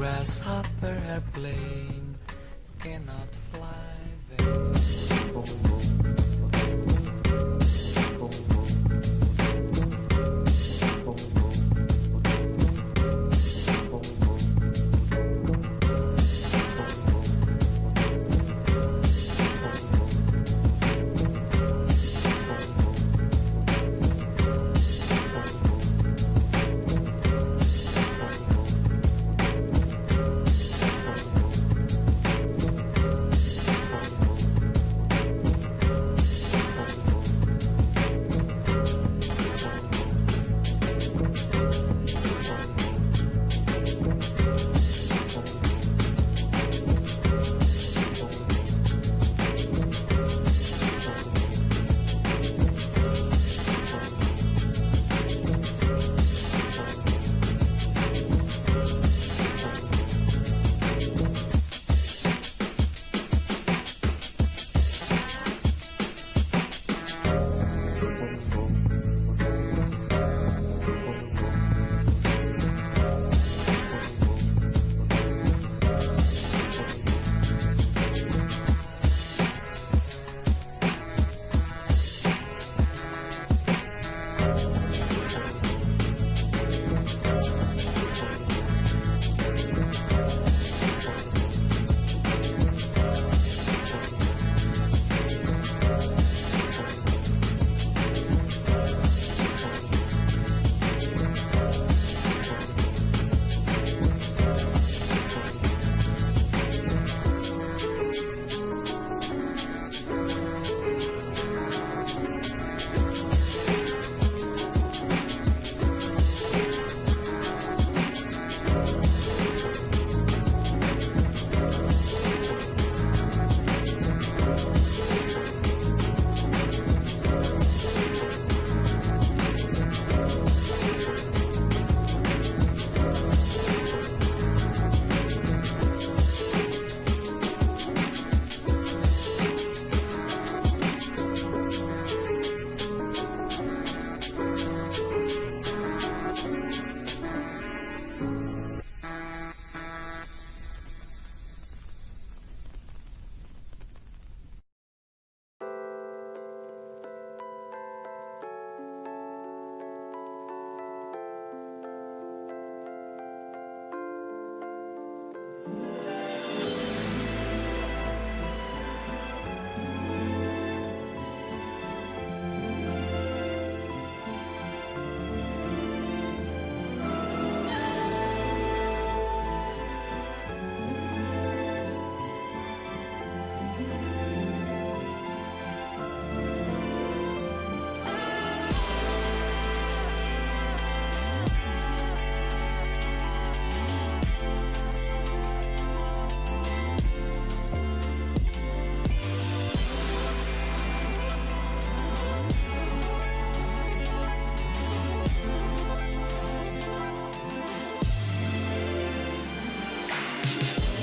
grasshopper airplane cannot fly very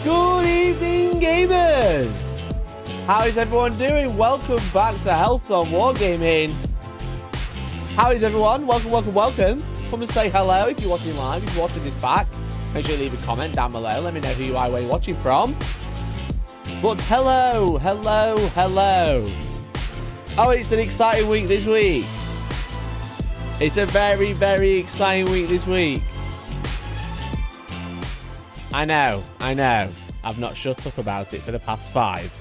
Good evening, gamers! How is everyone doing? Welcome back to Hellstormwargaming. How is everyone? Welcome. Come and say hello if you're watching live. If you're watching this back, make sure you leave a comment down below. Let me know who you are, where you're watching from. But hello. Oh, it's an exciting week this week. It's a very, very exciting week this week. I know. I've not shut up about it for the past 5.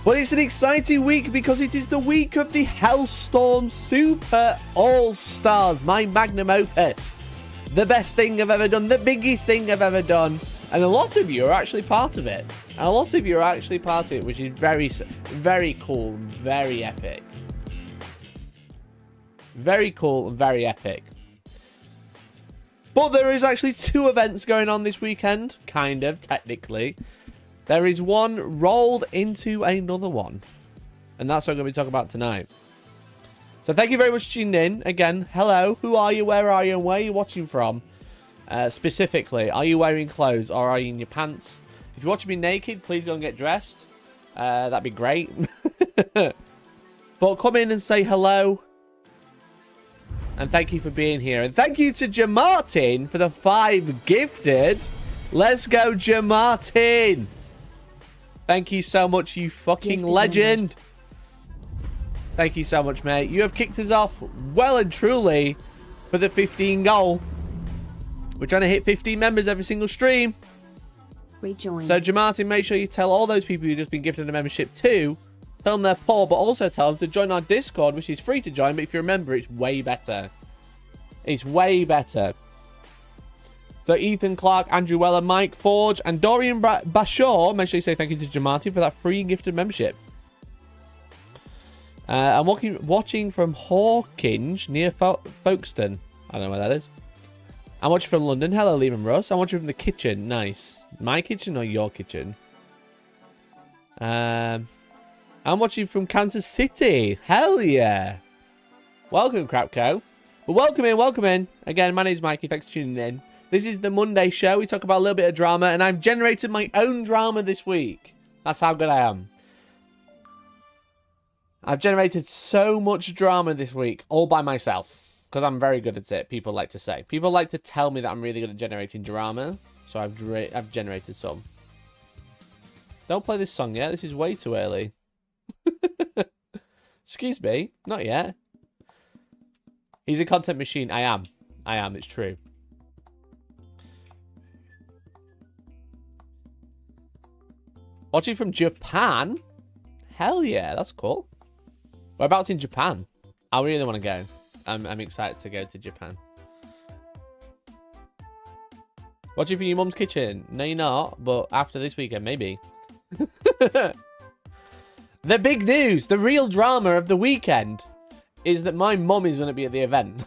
But it's an exciting week because it is the week of the Hellstorm Super All-Stars, my magnum opus. The best thing I've ever done, the biggest thing I've ever done. And a lot of you are actually part of it. Which is very, very cool, very epic. Very cool and very epic. But there is actually 2 events going on this weekend, kind of, technically. There is one rolled into another one. And that's what I'm going to be talking about tonight. So thank you very much for tuning in. Again, hello. Who are you? Where are you? And where are you watching from? Specifically, are you wearing clothes or are you in your pants? If you're watching me naked, please go and get dressed. That'd be great. But come in and say hello. And thank you for being here. And thank you to Jamartin for the 5 gifted. Let's go, Jamartin. Thank you so much, you fucking legend. Thank you so much, mate. You have kicked us off well and truly for the 15 goal. We're trying to hit 15 members every single stream. Rejoin. So, Jamartin, make sure you tell all those people who've just been gifted a membership too. Tell them they're poor, but also tell them to join our Discord, which is free to join. But if you remember, it's way better. It's way better. So Ethan Clark, Andrew Weller, Mike Forge, and Dorian Bashaw. Make sure you say thank you to Jamartin for that free gifted membership. I'm watching from Hawkinge near Folkestone. I don't know where that is. I'm watching from London. Hello, Liam and Russ. I'm watching from the kitchen. Nice. My kitchen or your kitchen? I'm watching from Kansas City. Hell yeah. Welcome, Crapco. But welcome in. Again, my name's Mikey. Thanks for tuning in. This is the Monday show. We talk about a little bit of drama, and I've generated my own drama this week. That's how good I am. I've generated so much drama this week, all by myself, because I'm very good at it, people like to say. People like to tell me that I'm really good at generating drama, so I've generated some. Don't play this song yet. This is way too early. Excuse me. Not yet. He's a content machine. I am. It's true. Watching from Japan? Hell yeah, that's cool. Whereabouts in Japan? I really want to go. I'm excited to go to Japan. Watching from your mum's kitchen? No, you're not, but after this weekend, maybe. The big news, the real drama of the weekend, is that my mum is going to be at the event.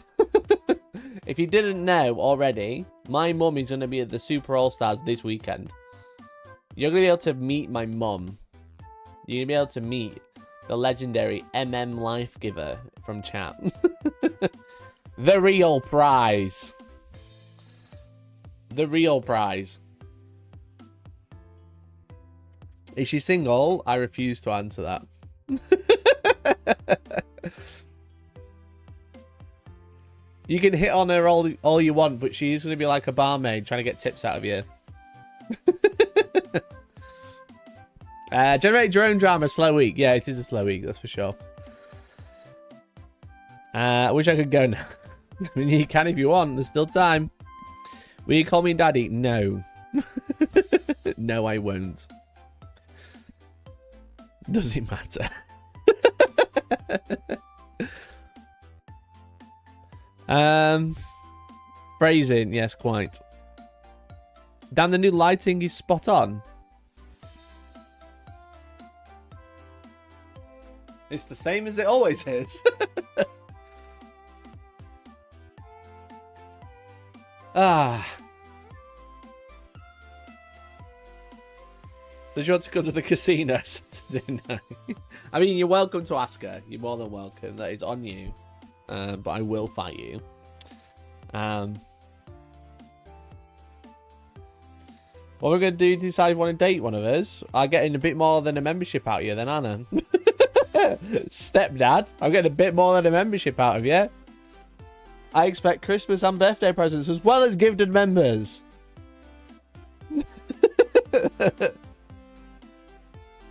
If you didn't know already, my mum is going to be at the Super All-Stars this weekend. You're going to be able to meet my mum. You're going to be able to meet the legendary Life Giver from chat. The real prize. The real prize. Is she single? I refuse to answer that. You can hit on her all you want, but she's going to be like a barmaid trying to get tips out of you. Generate your own drama, slow week. Yeah, it is a slow week, that's for sure. I wish I could go now. I mean, you can if you want. There's still time. Will you call me daddy? No. No, I won't. Does it matter? Phrasing, yes, quite. Damn, the new lighting is spot on. It's the same as it always is. Does you want to go to the casino Saturday night? I mean, you're welcome to ask her. You're more than welcome. That is on you. But I will fight you. What we're going to do to decide if you want to date one of us, I'm getting a bit more than a membership out of you then, aren't I? Stepdad, I'm getting a bit more than a membership out of you. I expect Christmas and birthday presents as well as gifted members.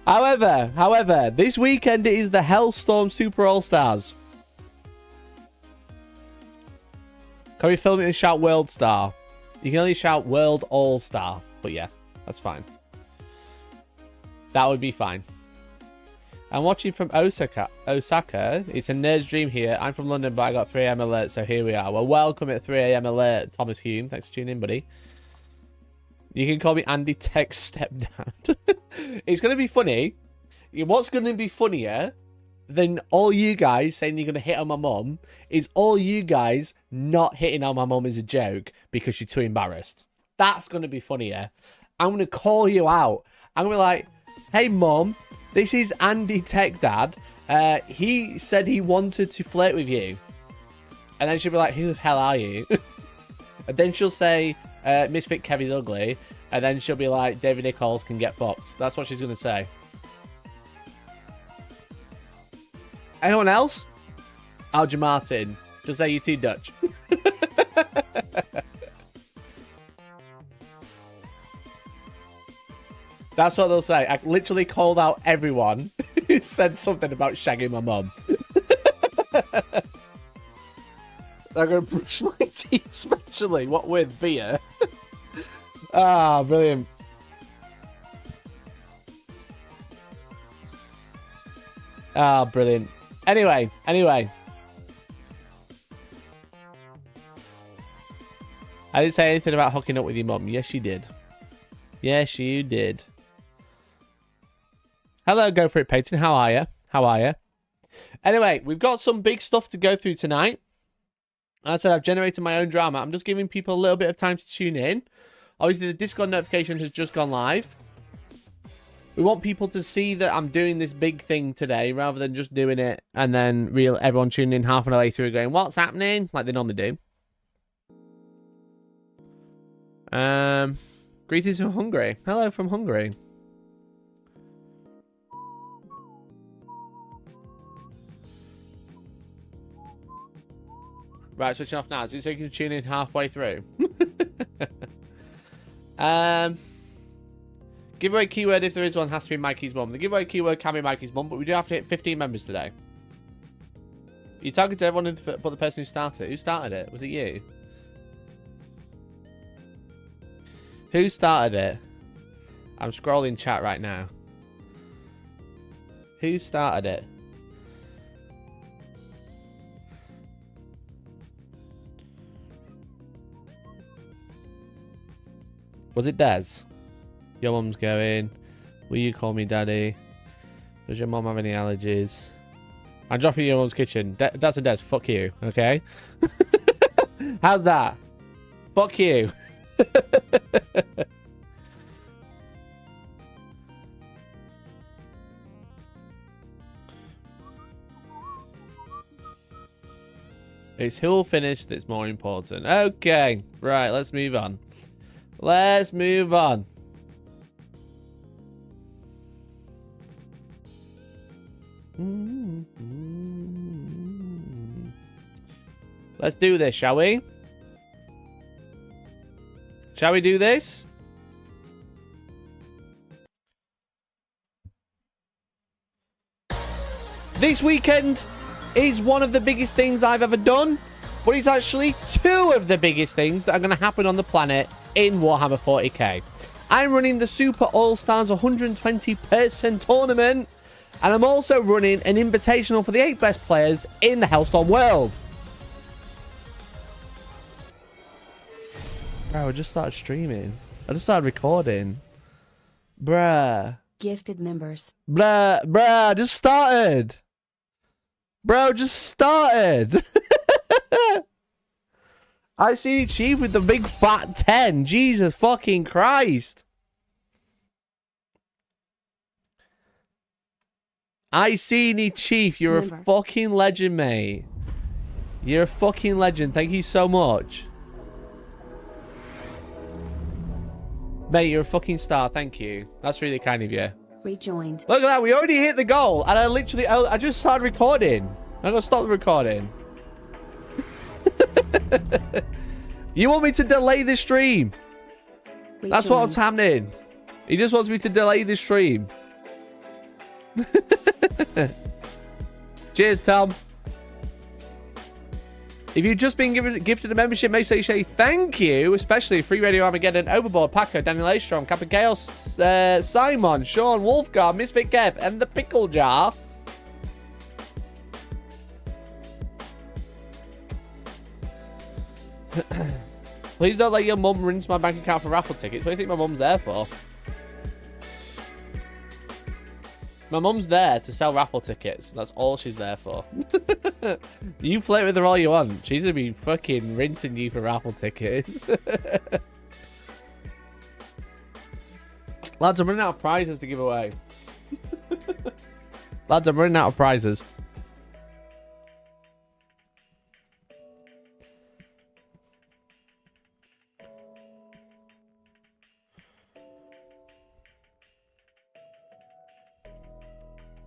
However, this weekend it is the Hellstorm Super All-Stars. Can we film it and shout World Star? You can only shout World All-Star. But yeah, that's fine. That would be fine. I'm watching from Osaka. It's a nerd's dream here. I'm from London, but I got 3 a.m. alert, so here we are. Well, welcome at 3 a.m. alert, Thomas Hume. Thanks for tuning in, buddy. You can call me Andy Tech Stepdad. It's going to be funny. What's going to be funnier than all you guys saying you're going to hit on my mum is all you guys not hitting on my mum as a joke because you're too embarrassed. That's going to be funnier. I'm going to call you out. I'm going to be like, hey, mum, this is Andy Tech Dad. He said he wanted to flirt with you. And then she'll be like, who the hell are you? And then she'll say, Misfit Kevy's ugly. And then she'll be like, David Nichols can get fucked. That's what she's going to say. Anyone else? Alger Martin. Just say you're too Dutch. That's what they'll say. I literally called out everyone who said something about shagging my mum. I'm going to brush my teeth, especially. What with beer? Ah, brilliant. Ah, brilliant. Anyway. I didn't say anything about hooking up with your mum. Yes, you did. Yes, you did. Hello, Go For It Peyton. How are you? Anyway, we've got some big stuff to go through tonight. As I said, I've generated my own drama. I'm just giving people a little bit of time to tune in. Obviously, the Discord notification has just gone live. We want people to see that I'm doing this big thing today rather than just doing it and then everyone tuning in half an hour through going, what's happening? Like they normally do. Greetings from Hungary. Hello from Hungary. Right, switching off now. Is it so you can tune in halfway through? Giveaway keyword, if there is one, has to be Mikey's mum. The giveaway keyword can be Mikey's mum, but we do have to hit 15 members today. You targeted everyone but the person who started. Who started it? Was it you? Who started it? I'm scrolling chat right now. Who started it? Was it Des? Your mum's going. Will you call me daddy? Does your mum have any allergies? I'm dropping your mum's kitchen. That's a Des. Fuck you. Okay? How's that? Fuck you. It's who'll finish that's more important. Okay. Right, let's move on. Let's move on. Let's do this, shall we? Shall we do this? This weekend is one of the biggest things I've ever done, but it's actually two of the biggest things that are going to happen on the planet in Warhammer 40k. I'm running the Super All-Stars 120-person tournament, and I'm also running an invitational for the 8 best players in the Hellstorm world. Bro, I just started streaming. I just started recording. Bruh. Gifted members. Bruh, just started. Bro, just started. I see you, Chief, with the big fat 10. Jesus fucking Christ. I see you, Chief. You're a fucking legend, mate. You're a fucking legend. Thank you so much. Mate, you're a fucking star. Thank you. That's really kind of you. Rejoined. Look at that. We already hit the goal. And I just started recording. I'm going to stop the recording. You want me to delay the stream? Rejoined. That's what's happening. He just wants me to delay the stream. Cheers, Tom. If you've just been gifted a membership, make sure you say thank you, especially Free Radio Armageddon, Overboard, Paco, Daniel Astrom, Kappa Chaos, Simon, Sean, Wolfguard, Misfit Kev, and the Pickle Jar. Please don't let your mum rinse my bank account for raffle tickets. What do you think my mum's there for? My mum's there to sell raffle tickets. That's all she's there for. You play with her all you want. She's going to be fucking rinsing you for raffle tickets. Lads, I'm running out of prizes to give away. Lads, I'm running out of prizes.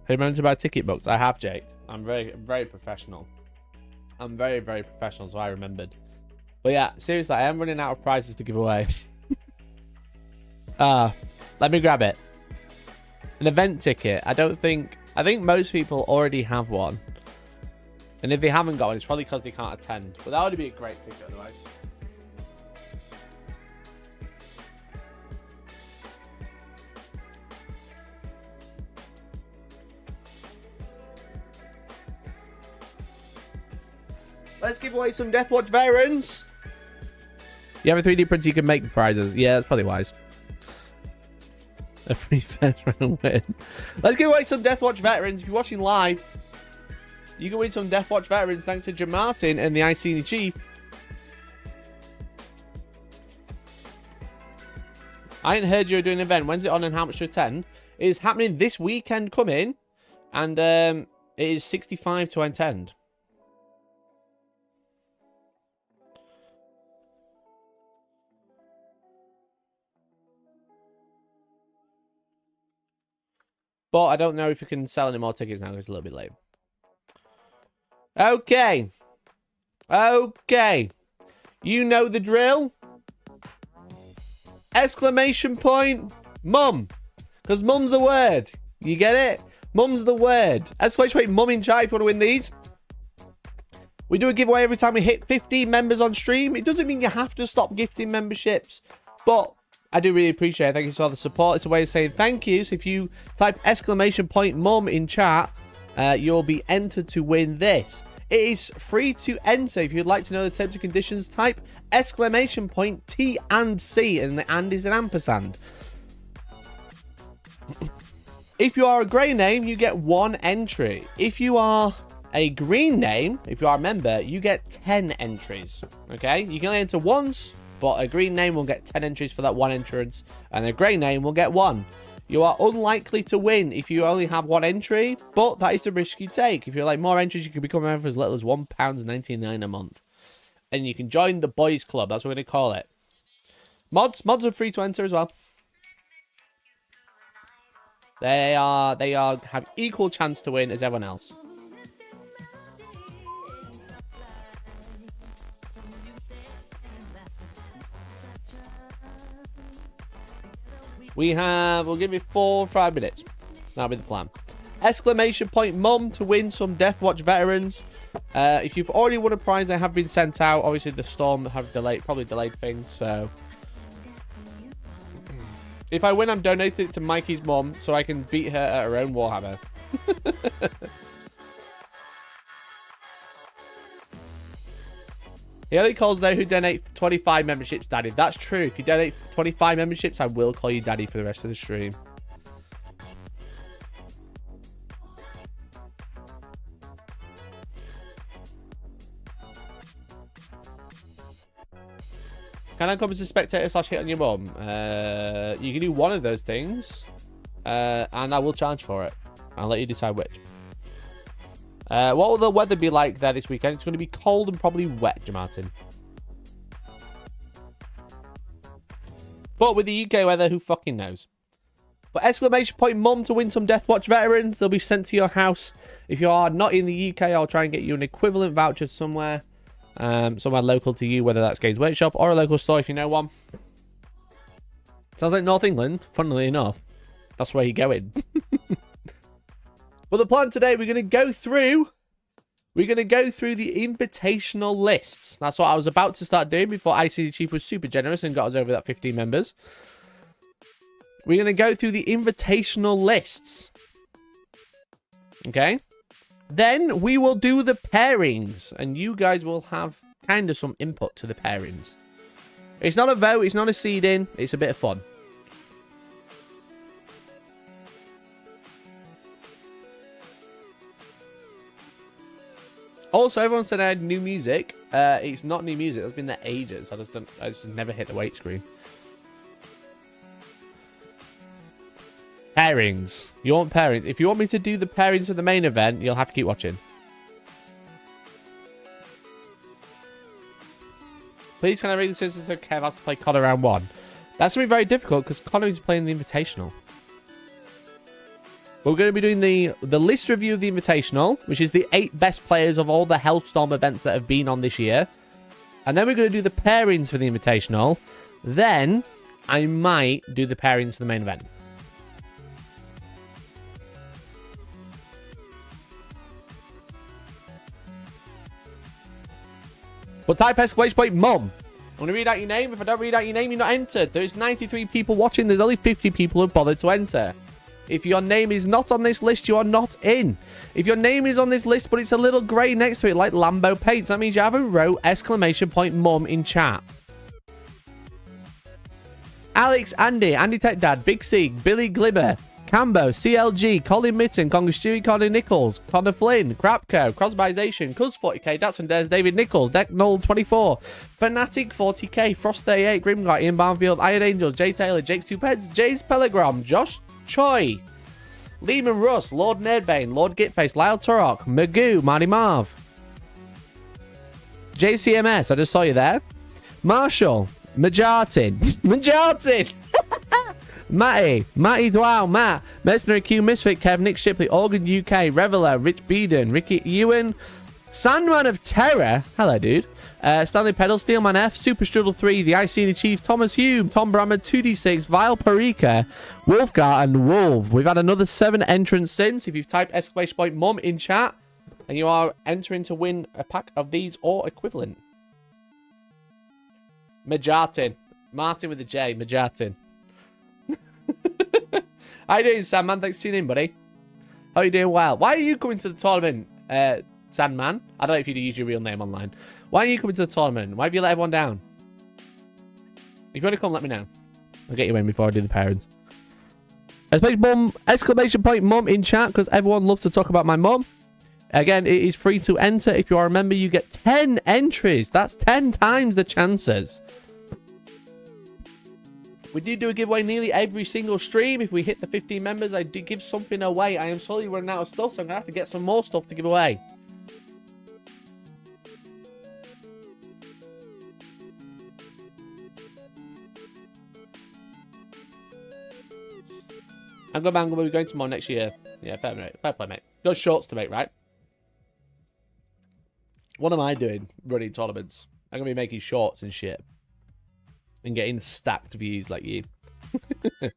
Who remembers to buy ticket books? I have, Jake. I'm very professional. I'm very professional, so I remembered. But yeah, seriously, I am running out of prizes to give away. Let me grab it. An event ticket. I think most people already have one. And if they haven't got one, it's probably because they can't attend. But that would be a great ticket otherwise. Let's give away some Deathwatch veterans. You have a 3D printer, you can make the prizes. Yeah, that's probably wise. A free first round win. Let's give away some Deathwatch veterans. If you're watching live, you can win some Deathwatch veterans thanks to Jim Martin and the ICNY Chief. I ain't heard you were doing an event. When's it on and how much to attend? It is happening this weekend coming. And it is 65 to attend. But I don't know if you can sell any more tickets now because it's a little bit late. Okay. Okay. You know the drill. Exclamation point. Mum. Because mum's the word. You get it? Mum's the word. Exclamation point mum in chat if you want to win these. We do a giveaway every time we hit 15 members on stream. It doesn't mean you have to stop gifting memberships. But I do really appreciate it. Thank you for all the support. It's a way of saying thank you. So if you type exclamation point mum in chat, you'll be entered to win this. It is free to enter. If you'd like to know the terms and conditions, type exclamation point T and C, and the and is an ampersand. If you are a grey name, you get 1 entry. If you are a green name, if you are a member, you get 10 entries. Okay? You can only enter once, but a green name will get 10 entries for that 1 entrance, and a grey name will get 1. You are unlikely to win if you only have 1 entry, but that is the risk you take. If you like more entries, you can become a member for as little as £1.99 a month. And you can join the boys club. That's what we're going to call it. Mods are free to enter as well. They have equal chance to win as everyone else. We'll give it 4 or 5 minutes. That'll be the plan. Exclamation point mum to win some Deathwatch veterans. If you've already won a prize, they have been sent out. Obviously, the storm have probably delayed things. So, if I win, I'm donating it to Mikey's mum so I can beat her at her own Warhammer. He only calls those who donate 25 memberships daddy. That's true. If you donate 25 memberships, I will call you daddy for the rest of the stream. Can I come as a spectator / hit on your mum? You can do one of those things. And I will charge for it. I'll let you decide which. What will the weather be like there this weekend? It's going to be cold and probably wet, Martin. But with the UK weather, who fucking knows? But exclamation point mum to win some Deathwatch veterans. They'll be sent to your house. If you are not in the UK, I'll try and get you an equivalent voucher somewhere. Somewhere local to you, whether that's Games Workshop or a local store if you know one. Sounds like North England, funnily enough. That's where you're going. But the plan today, we're going to go through the invitational lists. That's what I was about to start doing before ICNY Chief was super generous and got us over that 15 members. We're going to go through the invitational lists. Okay? Then we will do the pairings, and you guys will have kind of some input to the pairings. It's not a vote, it's not a seed-in, it's a bit of fun. Also, everyone said I had new music. It's not new music. It's been there ages. I just never hit the wait screen. Pairings. You want pairings? If you want me to do the pairings of the main event, you'll have to keep watching. Please, can I read the citizens so Kev has to play Connor round 1? That's going to be very difficult because Connor is playing the Invitational. We're going to be doing the list review of the Invitational, which is the 8 best players of all the Hellstorm events that have been on this year. And then we're going to do the pairings for the Invitational. Then I might do the pairings for the main event. But type exclamation point mum. I'm going to read out your name. If I don't read out your name, you're not entered. There's 93 people watching. There's only 50 people who've bothered to enter. If your name is not on this list, you are not in. If your name is on this list, but it's a little grey next to it, like Lambo Paints, that means you haven't wrote exclamation point mum in chat. Alex, Andy, Andy Tech Dad, Big Sig, Billy Glimmer, Cambo, CLG, Colin Mitten, Conga Stewie, Connor Nichols, Connor Flynn, Crapco, Crosbyzation, Cuz 40k, Datsun Dares, David Nichols, Deck Knoll 24, Fanatic 40k, Frost 38, Grimguy, Ian Barnfield, Iron Angels, Jay Taylor, Jake's Two Peds, James Pellegrom, Josh Choi, Lehman Russ, Lord Nerdbane, Lord Gitface, Lyle Turok, Magoo, Marty Marv, JCMS, I just saw you there, Marshall, Majartin, Majartin, Matty Dwell, Matt, Mercenary Q, Misfit, Kev, Nick Shipley, Organ UK, Reveler, Rich Beeden, Ricky Ewan, Sandman of Terror, hello dude, Stanley Pedal, Steelman F, Super Strudel 3, The Iceni Chief, Thomas Hume, Tom Brammer, 2D6, Vile Parika, Wolfgar, and Wolf. We've had another 7 entrants since. If you've typed exclamation point mum in chat, and you are entering to win a pack of these or equivalent. Majartin. Martin with a J, Majartin. How you doing, Sandman? Thanks for tuning in, buddy. How you doing? Well, why are you coming to the tournament, Sandman? I don't know if you use your real name online. Why are you coming to the tournament? Why have you let everyone down? If you want to come, let me know. I'll get you in before I do the parents. Exclamation point mum in chat, because everyone loves to talk about my mum. Again, it is free to enter. If you are a member, you get 10 entries. That's 10 times the chances. We do a giveaway nearly every single stream. If we hit the 15 members, I do give something away. I am slowly running out of stuff, so I'm going to have to get some more stuff to give away. I'm going to be going tomorrow next year. Yeah, fair play, mate. Got shorts to make, right? What am I doing running tournaments? I'm going to be making shorts and shit. And getting stacked views like you. I'm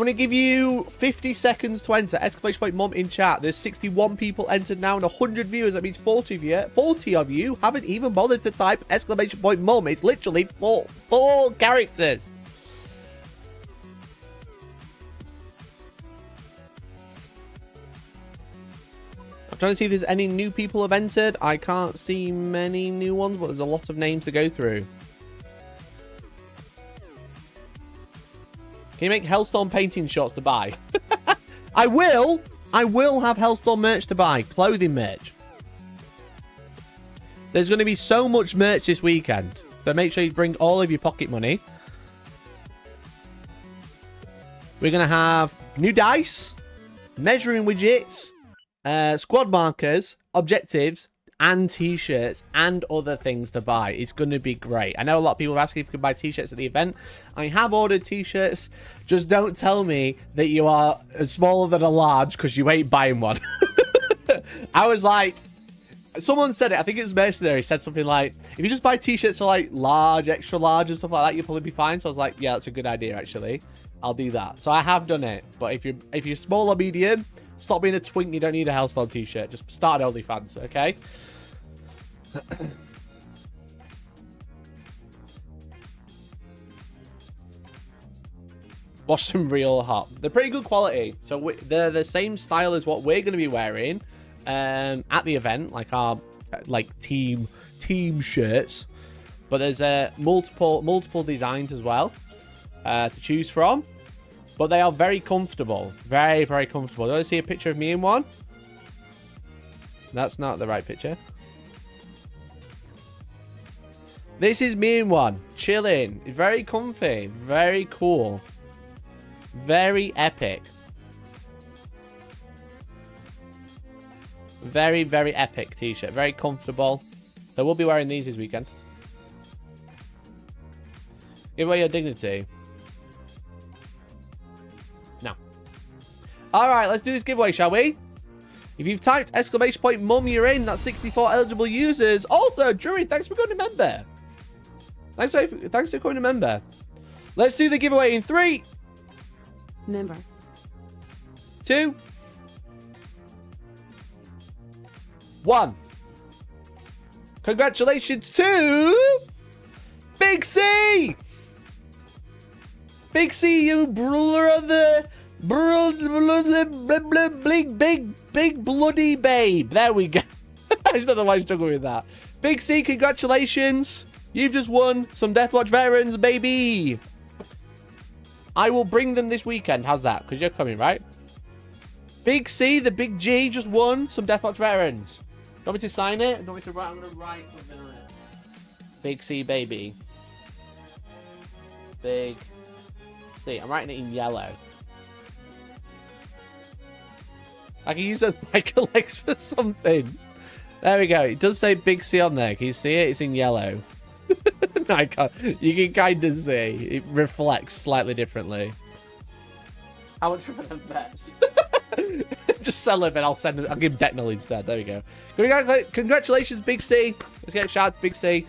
going to give you 50 seconds to enter. Exclamation point mum in chat. There's 61 people entered now and 100 viewers. That means 40 of you haven't even bothered to type exclamation point mum. It's literally four characters. I'm trying to see if there's any new people have entered. I can't see many new ones, but there's a lot of names to go through. Can you make Hellstorm painting shots to buy? I will have Hellstorm merch to buy. Clothing merch. There's going to be so much merch this weekend. So make sure you bring all of your pocket money. We're going to have new dice, measuring widgets, squad markers, objectives, and t-shirts, and other things to buy. It's going to be great. I know a lot of people are asking if you can buy t-shirts at the event. I have ordered t-shirts. Just don't tell me that you are smaller than a large, because you ain't buying one. I was like, someone said it, I think it was Mercenary, said something like, if you just buy t-shirts for like large, extra large and stuff like that, you'll probably be fine. So I was like, yeah, that's a good idea actually. I'll do that. So I have done it. But if you're small or medium, stop being a twink. You don't need a Hellstorm t-shirt. Just start at OnlyFans, okay? Wash them real hot. They're pretty good quality. So they're the same style as what we're going to be wearing at the event, like our team shirts. But there's multiple designs as well to choose from. But they are very comfortable. Very, very comfortable. Do you want to see a picture of me in one? That's not the right picture. This is me in one. Chilling. Very comfy. Very cool. Very epic. Very, very epic t-shirt. Very comfortable. So we'll be wearing these this weekend. Give away your dignity. Alright, let's do this giveaway, shall we? If you've typed exclamation point mum, you're in. That's 64 eligible users. Also, Drury, thanks for becoming a member. Thanks for becoming a member. Let's do the giveaway in 3. Member. 2. 1. Congratulations to Big C! Big C, you brother, big bloody babe. There we go. I just don't know why I struggle with that. Big C, congratulations. You've just won some Deathwatch veterans, baby. I will bring them this weekend. How's that? Because you're coming, right? Big C, the big G, just won some Deathwatch veterans. Do you want me to sign it? Do you want me to write? I'm going to write something on it. Big C, baby. Big C. I'm writing it in yellow. I can use those biker legs for something. There we go. It does say Big C on there. Can you see it? It's in yellow. No, I can't. You can kind of see. It reflects slightly differently. How much for them bets? Just sell him and I'll give him Decknell instead. There we go. Congratulations, Big C. Let's get a shout out to Big C.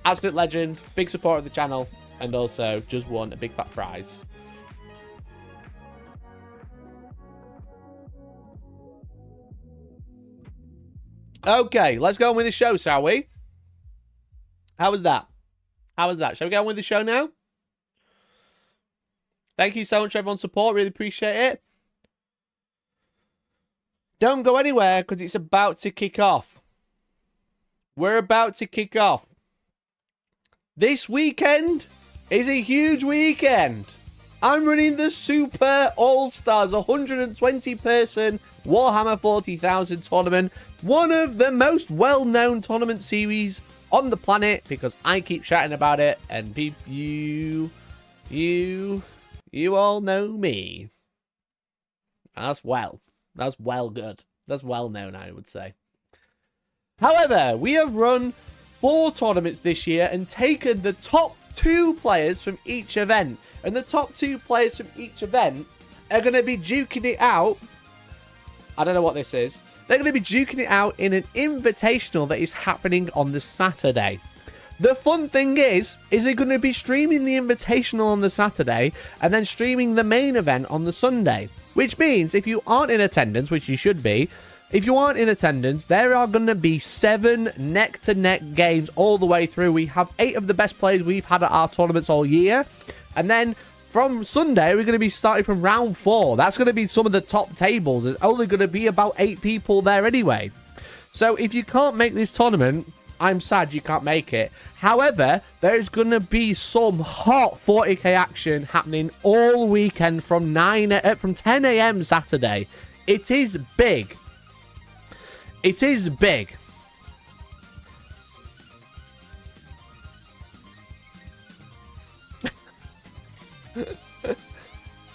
Absolute legend. Big supporter of the channel. And also just won a big fat prize. Okay, let's go on with the show, shall we? How was that? How was that? Shall we go on with the show now? Thank you so much for everyone's support. Really appreciate it. Don't go anywhere because it's about to kick off. We're about to kick off. This weekend is a huge weekend. I'm running the Super All-Stars 120-person Warhammer 40,000 tournament. One of the most well-known tournament series on the planet because I keep chatting about it and you all know me. That's well good. That's well known, I would say. However, we have run 4 tournaments this year and taken the top 2 players from each event. And the top 2 players from each event are going to be duking it out. I don't know what this is. They're going to be duking it out in an invitational that is happening on the Saturday. The fun thing is they're going to be streaming the invitational on the Saturday and then streaming the main event on the Sunday. Which means if you aren't in attendance, which you should be, if you aren't in attendance, there are going to be 7 neck-to-neck games all the way through. We have 8 of the best players we've had at our tournaments all year. And then from Sunday, we're going to be starting from round 4. That's going to be some of the top tables. There's only going to be about 8 people there anyway. So if you can't make this tournament, I'm sad you can't make it. However, there's going to be some hot 40k action happening all weekend from 10 a.m. Saturday. It is big. It is big.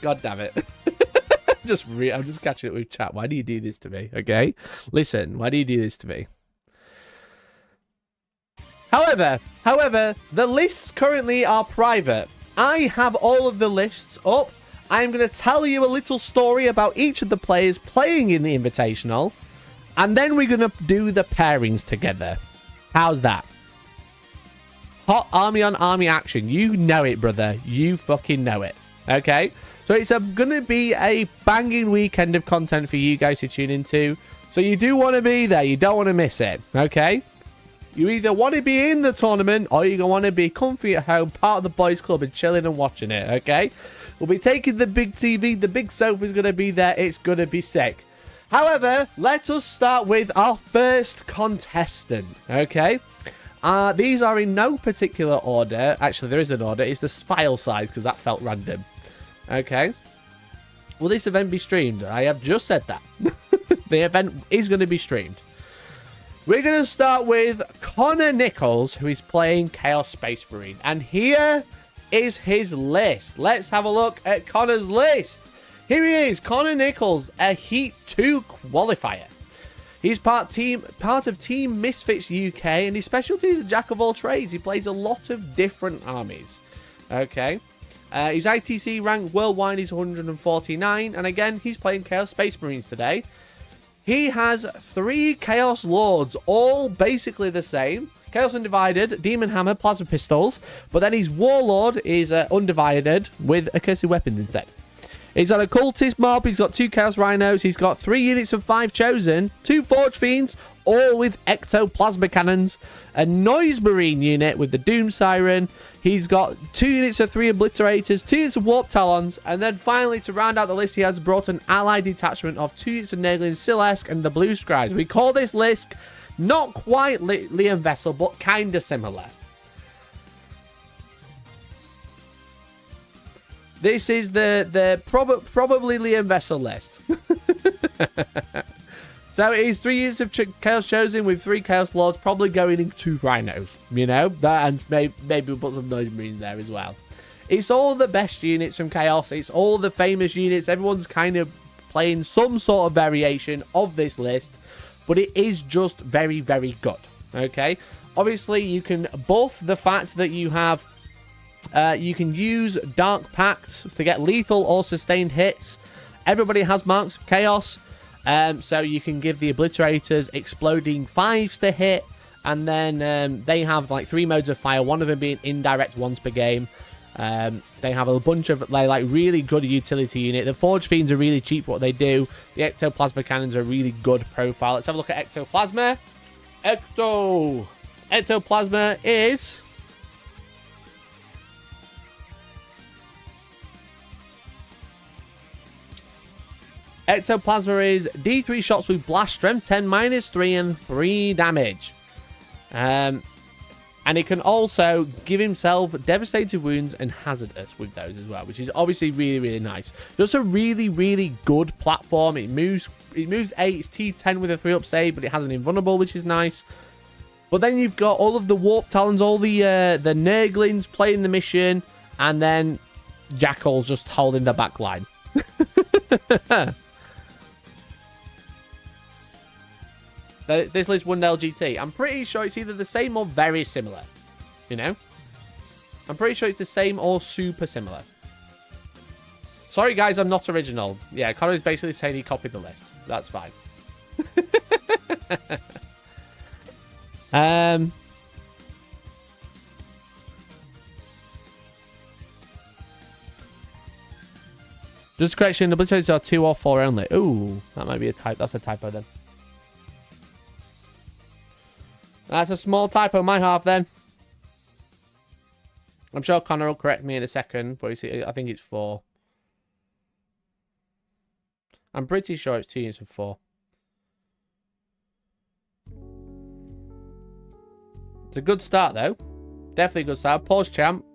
God damn it. I'm just catching it with chat. Why do you do this to me? Okay? Listen, why do you do this to me? However, the lists currently are private. I have all of the lists up. I'm going to tell you a little story about each of the players playing in the Invitational. And then we're going to do the pairings together. How's that? Hot army on army action. You know it, brother. You fucking know it. Okay? So it's going to be a banging weekend of content for you guys to tune into. So you do want to be there. You don't want to miss it. Okay? You either want to be in the tournament or you want to be comfy at home, part of the boys club and chilling and watching it. Okay? We'll be taking the big TV. The big sofa is going to be there. It's going to be sick. However, let us start with our first contestant, okay? These are in no particular order. Actually, there is an order. It's the file size, because that felt random. Okay. Will this event be streamed? I have just said that. The event is going to be streamed. We're going to start with Connor Nichols, who is playing Chaos Space Marine. And here is his list. Let's have a look at Connor's list. Here he is, Connor Nichols, a Heat 2 qualifier. He's part of Team Misfits UK, and his specialty is a jack of all trades. He plays a lot of different armies. Okay. His ITC rank worldwide is 149, and again, he's playing Chaos Space Marines today. He has 3 Chaos Lords, all basically the same. Chaos Undivided, Demon Hammer, Plasma Pistols, but then his Warlord is undivided with accursed weapons instead. He's got a cultist mob. He's got 2 chaos rhinos. He's got 3 units of 5 chosen, 2 forge fiends, all with ectoplasma cannons, a noise marine unit with the doom siren. He's got 2 units of 3 obliterators, 2 units of warp talons, and then finally to round out the list, he has brought an allied detachment of 2 units of Nurglings, Silesk, and the blue scribes. We call this list not quite Liam Vessel, but kind of similar. This is the probably Liam Vessel list. So it is 3 units of Chaos Chosen with 3 Chaos Lords, probably going into Rhinos, you know? That, and maybe we'll put some Noise Marines there as well. It's all the best units from Chaos. It's all the famous units. Everyone's kind of playing some sort of variation of this list, but it is just very, very good, okay? Obviously, you can buff the fact that you have... you can use Dark Pact to get lethal or sustained hits. Everybody has Marks of Chaos. So you can give the Obliterators exploding 5s to hit, and then they have like 3 modes of fire, one of them being indirect once per game. They have a bunch of like really good utility unit. The Forge Fiends are really cheap for what they do. The Ectoplasma Cannons are a really good profile. Let's have a look at Ectoplasma. Ectoplasma is... Ectoplasma is D3 shots with blast, strength 10, -3, and 3 damage. And it can also give himself devastated wounds and hazardous with those as well, which is obviously really, really nice. Just a really, really good platform. It moves 8, it's T10 with a 3-up save, but it has an invulnerable, which is nice. But then you've got all of the Warp Talons, all the Nurglings playing the mission, and then Jackal's just holding the back line. This list won LGT. I'm pretty sure it's either the same or very similar. You know? I'm pretty sure it's the same or super similar. Sorry, guys, I'm not original. Yeah, Connor is basically saying he copied the list. That's fine. Just correction, the obliterators are 2 or 4 only. Ooh, that might be a type. That's a typo then. That's a small typo on my half then. I'm sure Connor will correct me in a second, but you see, I think it's 4. I'm pretty sure it's 2 units of 4. It's a good start though. Definitely a good start. Pause champ.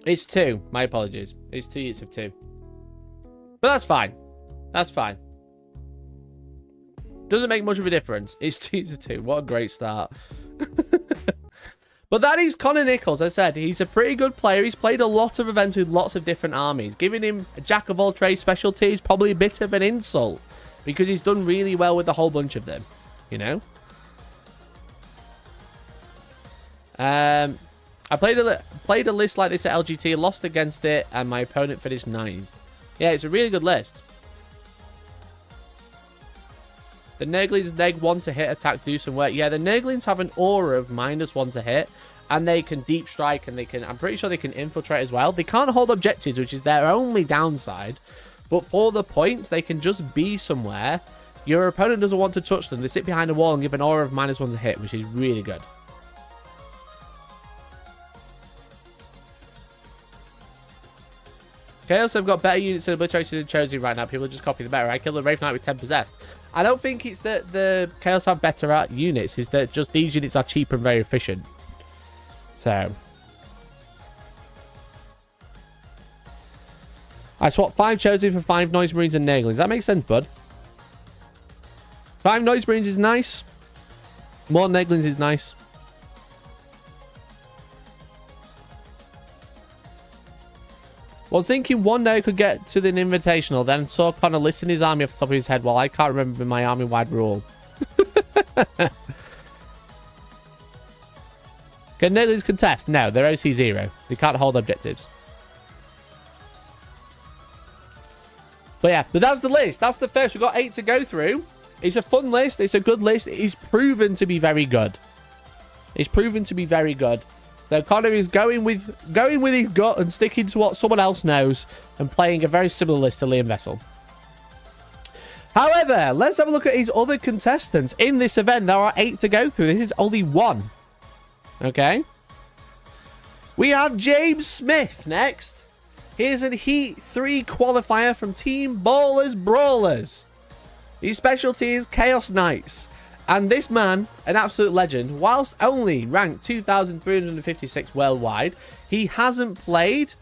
It's 2. My apologies. It's 2 units of 2. But that's fine. That's fine. Doesn't make much of a difference. It's 2 units of 2. What a great start. But that is Connor Nichols. As I said, he's a pretty good player. He's played a lot of events with lots of different armies. Giving him a jack of all trades specialty is probably a bit of an insult, because he's done really well with a whole bunch of them. You know? I played a list like this at LGT, lost against it, and my opponent finished 9th. Yeah, it's a really good list. The Nurglings neg 1 to hit, attack, do some work. Yeah, the Nurglings have an aura of -1 to hit, and they can deep strike, and they can, I'm pretty sure they can infiltrate as well. They can't hold objectives, which is their only downside. But for the points, they can just be somewhere. Your opponent doesn't want to touch them. They sit behind a wall and give an aura of -1 to hit, which is really good. Chaos have got better units than Obliterators and Chosen right now. People are just copying the better. I killed the Wraith Knight with 10 possessed. I don't think it's that the Chaos have better at units. It's that just these units are cheap and very efficient. So. I swapped 5 Chosen for 5 Noise Marines and Nurglings. That makes sense, bud. 5 Noise Marines is nice. More Nurglings is nice. Was thinking one day I could get to the Invitational, then saw Connor listing his army off the top of his head while I can't remember my army-wide rule. Can Nurglings contest? No, they're OC 0. They can't hold objectives. But that's the list. That's the first. We've got 8 to go through. It's a fun list. It's a good list. It's proven to be very good. It's proven to be very good. So Connor is going with his gut and sticking to what someone else knows and playing a very similar list to Liam Vessel. However, let's have a look at his other contestants. In this event, there are 8 to go through. This is only 1. Okay. We have James Smith next. Here's a Heat 3 qualifier from Team Ballers Brawlers. His specialty is Chaos Knights. And this man, an absolute legend, whilst only ranked 2,356 worldwide, he hasn't played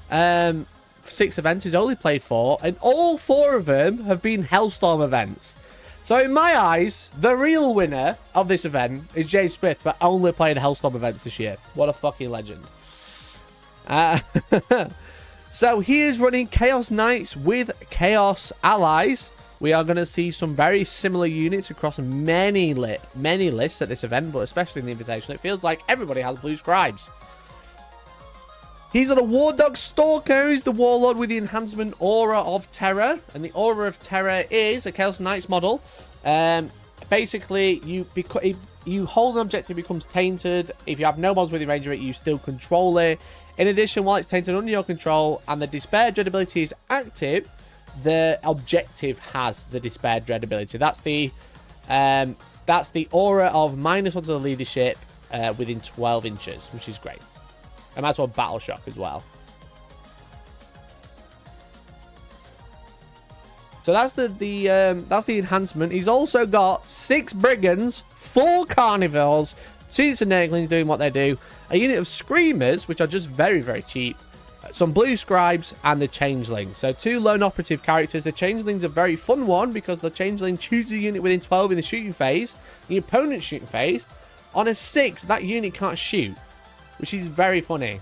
6 events. He's only played 4. And all 4 of them have been Hellstorm events. So in my eyes, the real winner of this event is James Smith, but only played Hellstorm events this year. What a fucking legend. So he is running Chaos Knights with Chaos Allies. We are going to see some very similar units across many lists at this event, but especially in the Invitational. It feels like everybody has blue scribes. He's on a War Dog Stalker. He's the Warlord with the enhancement Aura of Terror. And the Aura of Terror is a Chaos Knights model. Basically, you hold an object, it becomes tainted. If you have no mods within range of it, you still control it. In addition, while it's tainted under your control and the Despair Dread ability is active, the objective has the Despair Dread ability. That's the aura of -1 to the leadership within 12 inches, which is great. And that's on Battle Shock as well. So that's the enhancement. He's also got 6 Brigands, 4 Carnivores, 2 units of Nurglings doing what they do, a unit of Screamers, which are just very, very cheap, some Blue Scribes, and the Changeling. So 2 lone operative characters. The Changeling's a very fun one because the Changeling chooses a unit within 12 in the shooting phase, the opponent's shooting phase. On a 6, that unit can't shoot, which is very funny.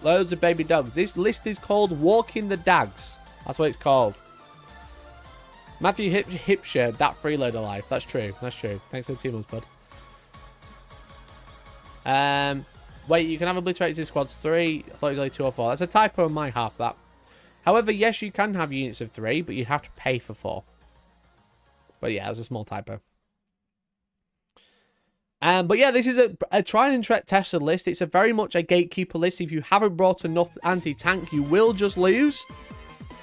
Loads of baby dogs. This list is called Walking the Dags. That's what it's called. Matthew Hipshire, that freeloader life. That's true. That's true. Thanks for the team, bud. Wait, you can have obliterated in squads 3. I thought it was only 2 or 4. That's a typo on my half, that. However, yes, you can have units of 3, but you'd have to pay for 4. But yeah, it was a small typo. But yeah, this is a try and tested list. It's a very much a gatekeeper list. If you haven't brought enough anti-tank, you will just lose.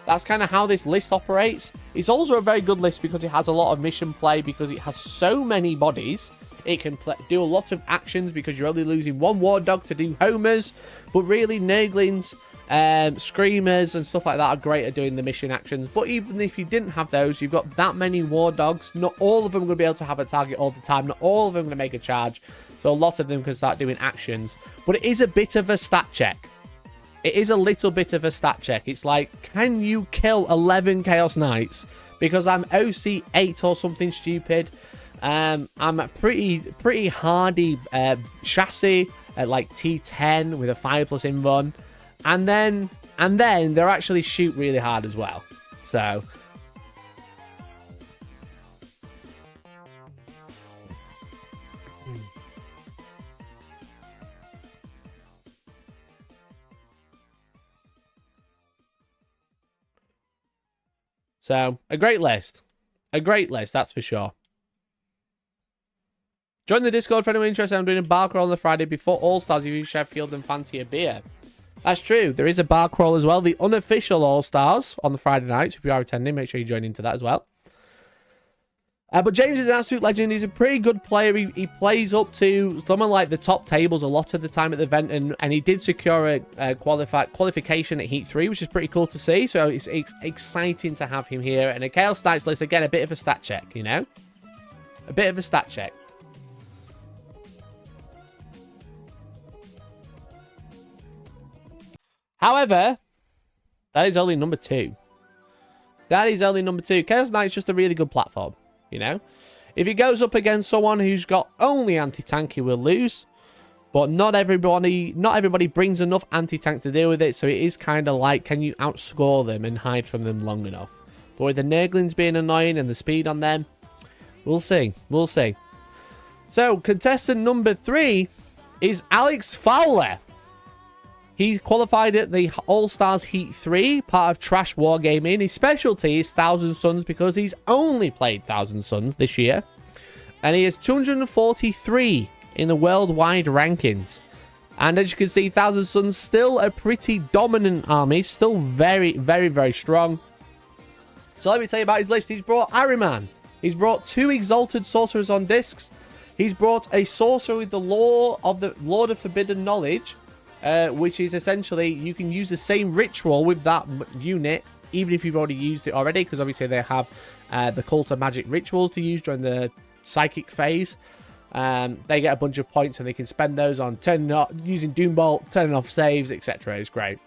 That's kind of how this list operates. It's also a very good list because it has a lot of mission play, because it has so many bodies. It can do a lot of actions because you're only losing 1 War Dog to do homers. But really, Nurglings, Screamers and stuff like that are great at doing the mission actions. But even if you didn't have those, you've got that many War Dogs. Not all of them are going to be able to have a target all the time. Not all of them are going to make a charge. So a lot of them can start doing actions. But it is a bit of a stat check. It is a little bit of a stat check. It's like, can you kill 11 Chaos Knights? Because I'm OC 8 or something stupid. I'm a pretty hardy chassis at like T10 with a 5+ in run. And then they actually shoot really hard as well. So a great list. A great list, that's for sure. Join the Discord for anyone interested. I'm doing a bar crawl on the Friday before All-Stars. You use Sheffield and fancy a beer. That's true. There is a bar crawl as well. The unofficial All-Stars on the Friday night. So if you are attending, make sure you join into that as well. But James is an absolute legend. He's a pretty good player. He plays up to someone like the top tables a lot of the time at the event. And he did secure a qualification at Heat 3, which is pretty cool to see. So it's exciting to have him here. And a Chaos Knights list, again, a bit of a stat check, you know? A bit of a stat check. However, that is only number 2. That is only number 2. Chaos Knight's just a really good platform, you know? If he goes up against someone who's got only anti-tank, he will lose. But not everybody brings enough anti-tank to deal with it, so it is kind of like, can you outscore them and hide from them long enough? But with the Nurglings being annoying and the speed on them, we'll see. We'll see. So, contestant number 3 is Alex Fowler. He qualified at the All-Stars Heat 3, part of Trash Wargaming. His specialty is Thousand Suns because he's only played Thousand Suns this year. And he is 243 in the worldwide rankings. And as you can see, Thousand Suns still a pretty dominant army. Still very, very, very strong. So let me tell you about his list. He's brought Ahriman. He's brought 2 Exalted Sorcerers on discs. He's brought a Sorcerer with the Law of the Lord of Forbidden Knowledge. Which is essentially, you can use the same ritual with that unit, even if you've already used it already, because obviously they have the Cult of Magic rituals to use during the Psychic phase. They get a bunch of points and they can spend those on using Doombolt, turning off saves, etc. It's great.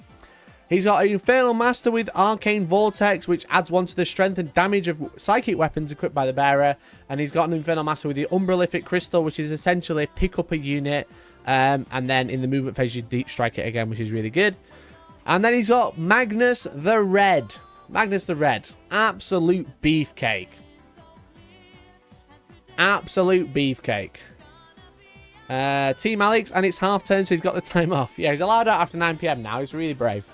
He's got an Infernal Master with Arcane Vortex, which adds 1 to the strength and damage of psychic weapons equipped by the bearer. And he's got an Infernal Master with the Umbralific Crystal, which is essentially pick up a unit. And then in the movement phase, you deep strike it again, which is really good. And then he's got Magnus the Red. Magnus the Red. Absolute beefcake. Absolute beefcake. Team Alex, and it's half turn, so he's got the time off. Yeah, he's allowed out after 9 PM now. He's really brave.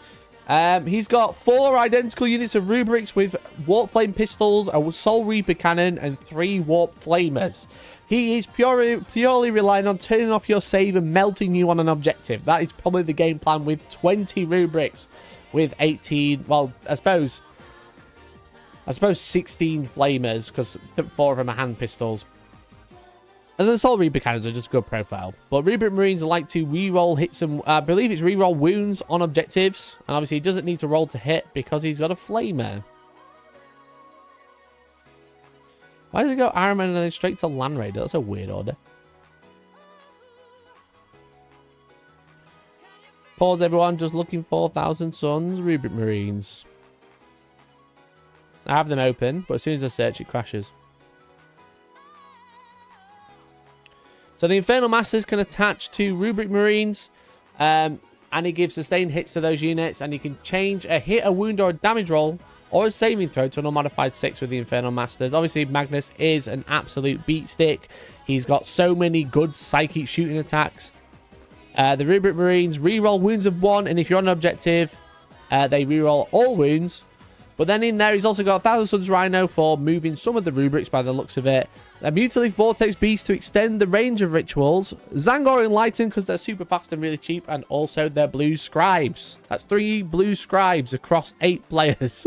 He's got 4 identical units of rubrics with Warp Flame Pistols, a Soul Reaper Cannon, and 3 Warp Flamers. He is purely relying on turning off your save and melting you on an objective. That is probably the game plan with 20 rubrics, with 18, well, I suppose 16 flamers, because 4 of them are hand pistols. And then the Soul Reaper Cannons are just good profile. But Rubric Marines like to re-roll hits and, I believe it's re-roll wounds on objectives. And obviously he doesn't need to roll to hit because he's got a flamer. Why does it go Iron Man and then straight to Land Raider? That's a weird order. Pause, everyone. Just looking for Thousand Suns Rubric Marines. I have them open, but as soon as I search, it crashes. So the Infernal Masters can attach to Rubric Marines, and it gives sustained hits to those units, and you can change a hit, a wound, or a damage roll, or a saving throw to an unmodified 6 with the Infernal Masters. Obviously, Magnus is an absolute beat stick. He's got so many good psychic shooting attacks. The Rubric Marines reroll wounds of 1, and if you're on an objective, they reroll all wounds. But then in there, he's also got Thousand Suns Rhino for moving some of the rubrics by the looks of it. A Mutilate Vortex Beast to extend the range of rituals. Zangor Enlighten because they're super fast and really cheap. And also they're Blue Scribes. That's 3 Blue Scribes across 8 players.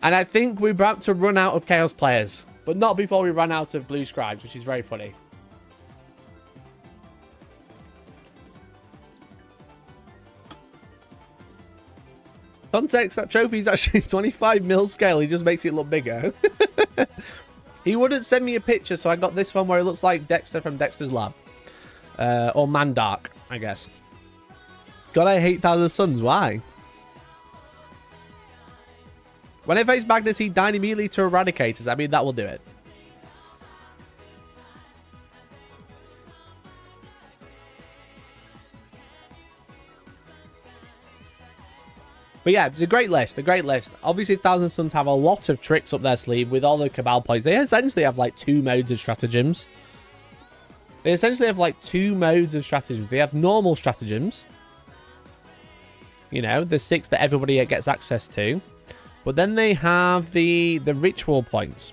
And I think we're about to run out of Chaos players. But not before we run out of Blue Scribes, which is very funny. Context, that trophy is actually 25 mil scale. He just makes it look bigger. He wouldn't send me a picture, so I got this one where it looks like Dexter from Dexter's Lab. Or Mandark, I guess. God, I hate Thousand Suns. Why? When I face Magnus, he died immediately to Eradicators. I mean, that will do it. But yeah, it's a great list, a great list. Obviously, Thousand Suns have a lot of tricks up their sleeve with all the Cabal plays. They essentially have like 2 modes of stratagems. They have normal stratagems. You know, the 6 that everybody gets access to. But then they have the ritual points.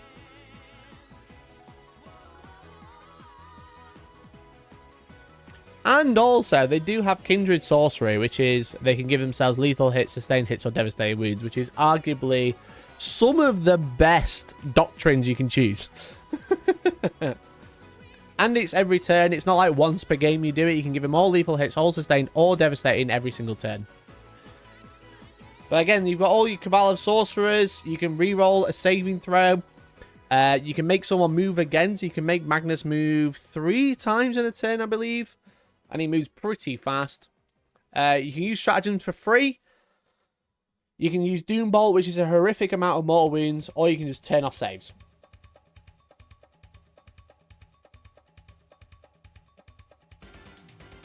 And also, they do have Kindred Sorcery, which is they can give themselves lethal hits, sustained hits, or devastating wounds, which is arguably some of the best doctrines you can choose. And it's every turn. It's not like once per game you do it. You can give them all lethal hits, all sustained, or devastating every single turn. But again, you've got all your Cabal of Sorcerers. You can reroll a saving throw. You can make someone move again. So you can make Magnus move 3 times in a turn, I believe. And he moves pretty fast. You can use stratagems for free. You can use Doombolt, which is a horrific amount of mortal wounds. Or you can just turn off saves.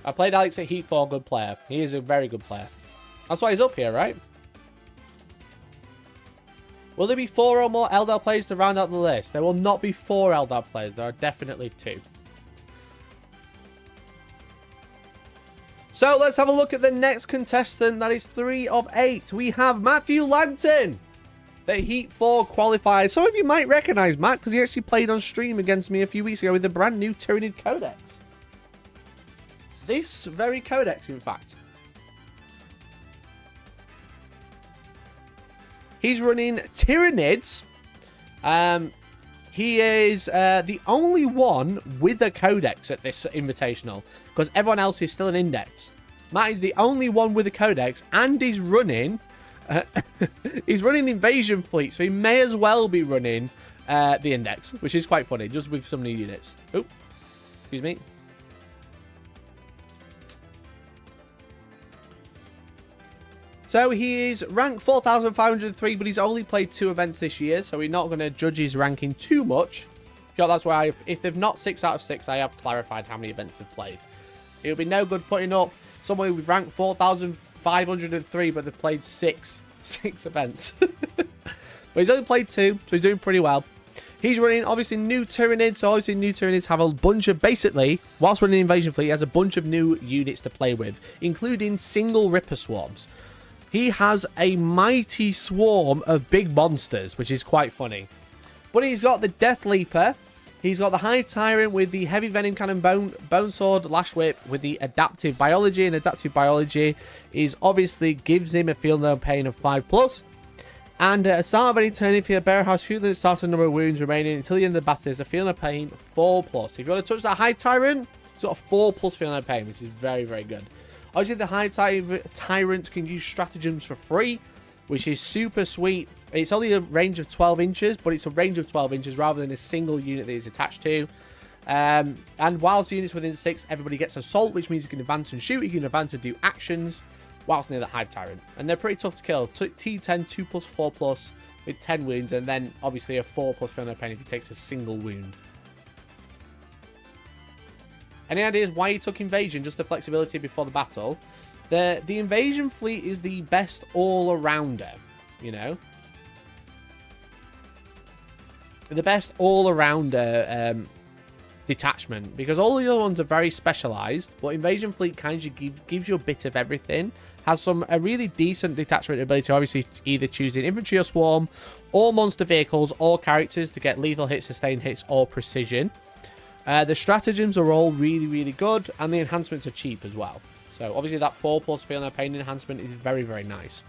I played Alex at Heat 4, good player. He is a very good player. That's why he's up here, right? Will there be 4 or more Eldar players to round out the list? There will not be 4 Eldar players. There are definitely 2. So let's have a look at the next contestant. That is 3 of 8. We have Matthew Langton, the Heat 4 qualifier. Some of you might recognize Matt because he actually played on stream against me a few weeks ago with the brand new Tyranid Codex. This very codex, in fact. He's running Tyranids. He is the only one with a codex at this invitational, because everyone else is still an index. Matt is the only one with a codex, and he's running he's running Invasion Fleet, so he may as well be running the index, which is quite funny, just with some new units. Oh, excuse me. So he is ranked 4,503, but he's only played 2 events this year, so we're not going to judge his ranking too much. So that's why, if they've not 6 out of 6, I have clarified how many events they've played. It would be no good putting up somebody with rank 4,503, but they've played 6 events. But he's only played 2, so he's doing pretty well. He's running, obviously, new Tyranids. So, obviously, new Tyranids have a bunch of, basically, whilst running Invasion Fleet, he has a bunch of new units to play with, including single Ripper Swarms. He has a mighty swarm of big monsters, which is quite funny. But he's got the Death Leaper. He's got the High Tyrant with the Heavy Venom Cannon, Bone Sword, Lash Whip with the Adaptive Biology. And Adaptive Biology is obviously gives him a Feel No Pain of 5+. And at the start of any turn, if you bear house, few that starts a number of wounds remaining until the end of the battle, there's a Feel No Pain 4+. If you want to touch that High Tyrant, it's got a 4+ Feel No Pain, which is very, very good. Obviously, the High Tyrant can use stratagems for free, which is super sweet. It's only a range of 12 inches, but it's a range of 12 inches rather than a single unit that it's attached to. And whilst the unit's within 6, everybody gets Assault, which means you can advance and shoot. You can advance and do actions whilst near the High Tyrant. And they're pretty tough to kill. T10, 2+, 4+, with 10 wounds, and then obviously a 4+ Feel No Pain if he takes a single wound. Any ideas why he took Invasion? Just the flexibility before the battle. The Invasion Fleet is the best all-arounder, you know? The best all-arounder detachment, because all the other ones are very specialized, but Invasion Fleet kind of gives you a bit of everything. Has a really decent detachment ability, obviously either choosing infantry or swarm, or monster vehicles, or characters to get lethal hits, sustained hits, or precision. The stratagems are all really, really good, and the enhancements are cheap as well. So, obviously, that 4+ Feel No Pain enhancement is very, very nice.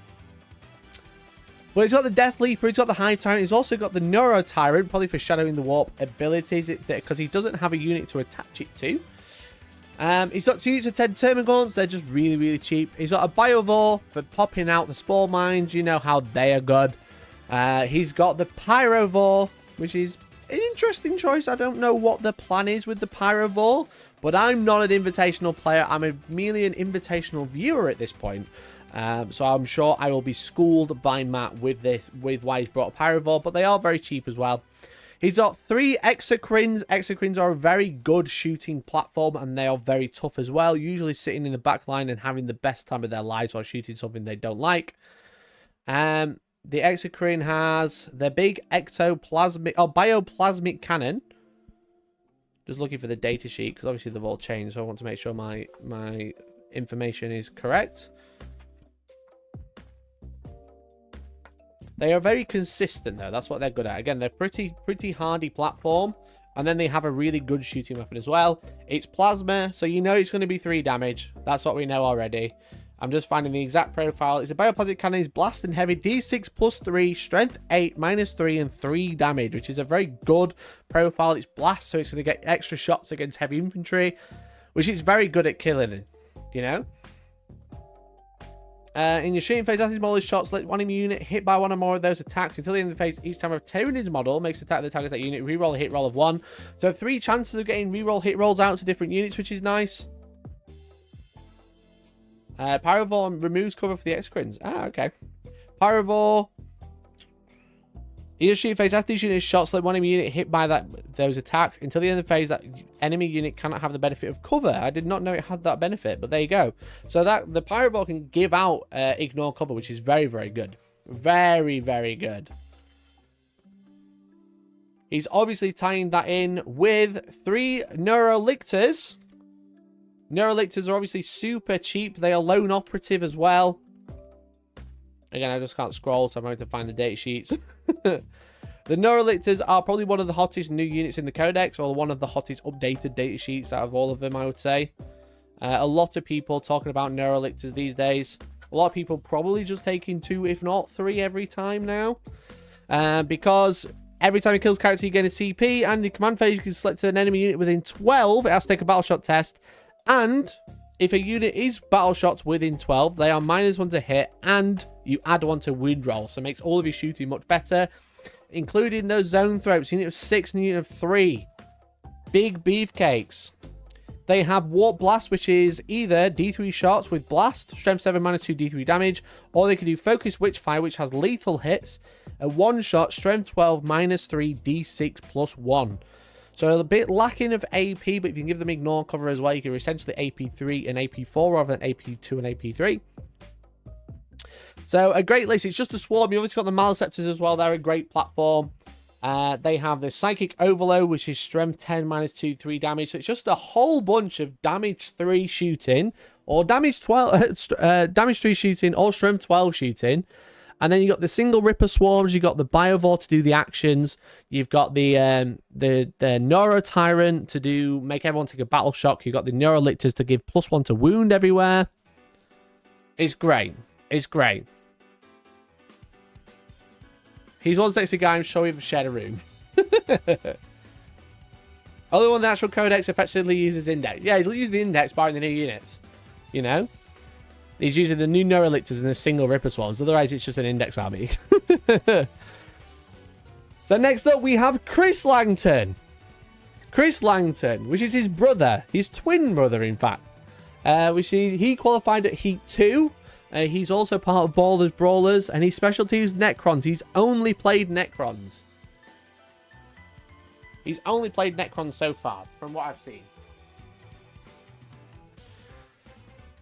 But he's got the Death Leaper, he's got the High Tyrant, he's also got the Neuro Tyrant, probably for Shadowing the Warp abilities, because he doesn't have a unit to attach it to. He's got 2 units of 10 Termagants, they're just really, really cheap. He's got a Biovore for popping out the Spore Mines, you know how they are good. He's got the Pyrovore, which is an interesting choice. I don't know what the plan is with the Pyrovore, but I'm not an invitational player. I'm merely an invitational viewer at this point. So I'm sure I will be schooled by Matt with why he's brought a Pyrovore, but they are very cheap as well. He's got 3 Exocrines. Exocrines are a very good shooting platform, and they are very tough as well, usually sitting in the back line and having the best time of their lives while shooting something they don't like. The Exocrine has the big bioplasmic cannon. Just looking for the data sheet, because obviously they've all changed, so I want to make sure my information is correct. They are very consistent, though. That's what they're good at. Again, they're pretty hardy platform, and then they have a really good shooting weapon as well. It's plasma, so you know it's going to be 3 damage. That's what we know already. I'm just finding the exact profile. It's a bioplasmic cannon. It's blast and heavy. D6 +3, strength 8, -3, and 3 damage, which is a very good profile. It's blast, so it's going to get extra shots against heavy infantry, which is very good at killing, you know? In your shooting phase, after demolish shots, let one enemy unit hit by one or more of those attacks until the end of the phase. Each time a Tyranid's model makes an attack that targets that unit, reroll a hit roll of 1. So 3 chances of getting reroll hit rolls out to different units, which is nice. Pyrovore removes cover for the Exocrines. Ah, okay. Pyrovore. In your shooting phase, after these units shots, let one enemy unit hit by those attacks until the end of the phase. That enemy unit cannot have the benefit of cover. I did not know it had that benefit, but there you go. So that the Pyrovore can give out ignore cover, which is very, very good. Very, very good. He's obviously tying that in with 3 Neurolictors. Neurolictors are obviously super cheap. They are lone operative as well. Again, I just can't scroll, so I'm going to find the data sheets. The Neurolictors are probably one of the hottest new units in the Codex, or one of the hottest updated data sheets out of all of them, I would say. A lot of people talking about Neurolictors these days. A lot of people probably just taking 2, if not 3 every time now. Because every time he kills a character, you get a CP, and in command phase, you can select an enemy unit within 12. It has to take a battle shot test. And if a unit is battle shots within 12, they are -1 to hit, and you add 1 to wound roll. So it makes all of your shooting much better, including those zone throats. Unit of 6 and unit of 3. Big beefcakes. They have Warp Blast, which is either D3 shots with Blast, Strength 7, -2, D3 damage, or they can do Focus Witchfire, which has lethal hits, a 1-shot, Strength 12, -3, D6 +1. So a bit lacking of AP, but if you can give them Ignore cover as well, you can essentially AP3 and AP4 rather than AP2 and AP3. So a great list. It's just a swarm. You've obviously got the Maleceptors as well. They're a great platform. They have the Psychic Overload, which is Strength 10, -2, 3 damage. So it's just a whole bunch of damage 3 shooting, or damage 12, damage 3 shooting, or Strength 12 shooting. And then you got the single Ripper Swarms. You got the Biovore to do the actions. You've got the Neuro Tyrant to make everyone take a battle shock. You've got the Neurolictors to give +1 to wound everywhere. It's great. It's great. He's one sexy guy. I'm sure we've shared a room. Other one, the actual Codex effectively uses Index. Yeah, he'll use the Index buying the new units. You know? He's using the new Neurolictors and the single Ripper Swarms. Otherwise, it's just an Index army. So next up, we have Chris Langton. Chris Langton, which is his brother. His twin brother, in fact. Which he qualified at Heat 2. He's also part of Ballers Brawlers, and his specialty is Necrons. He's only played Necrons. He's only played Necrons so far, from what I've seen.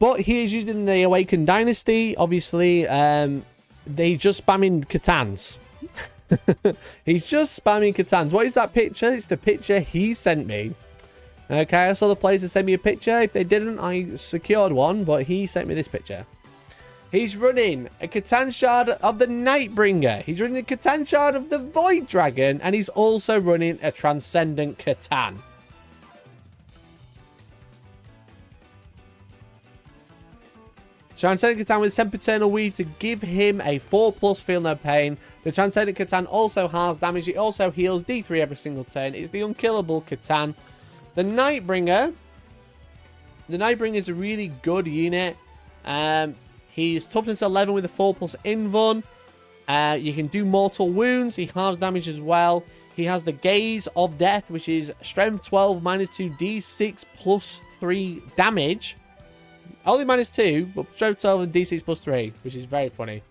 But he is using the Awakened Dynasty. Obviously, he's just spamming Catans. He's just spamming Catans. What is that picture? It's the picture he sent me. Okay, I saw the players to send me a picture. If they didn't, I secured one, but he sent me this picture. He's running a Catan Shard of the Nightbringer. He's running a Catan Shard of the Void Dragon. And he's also running a Transcendent Catan. Transcendent Catan with Sempiternal Weave to give him a 4+ Feel No Pain. The Transcendent Catan also has damage. It also heals D3 every single turn. It's the unkillable Catan. The Nightbringer. The Nightbringer is a really good unit. He's toughness 11 with a 4+ invuln. You can do mortal wounds. He halves damage as well. He has the Gaze of Death, which is strength 12, -2, D6 +3 damage. Only -2, but strength 12 and D6 +3, which is very funny.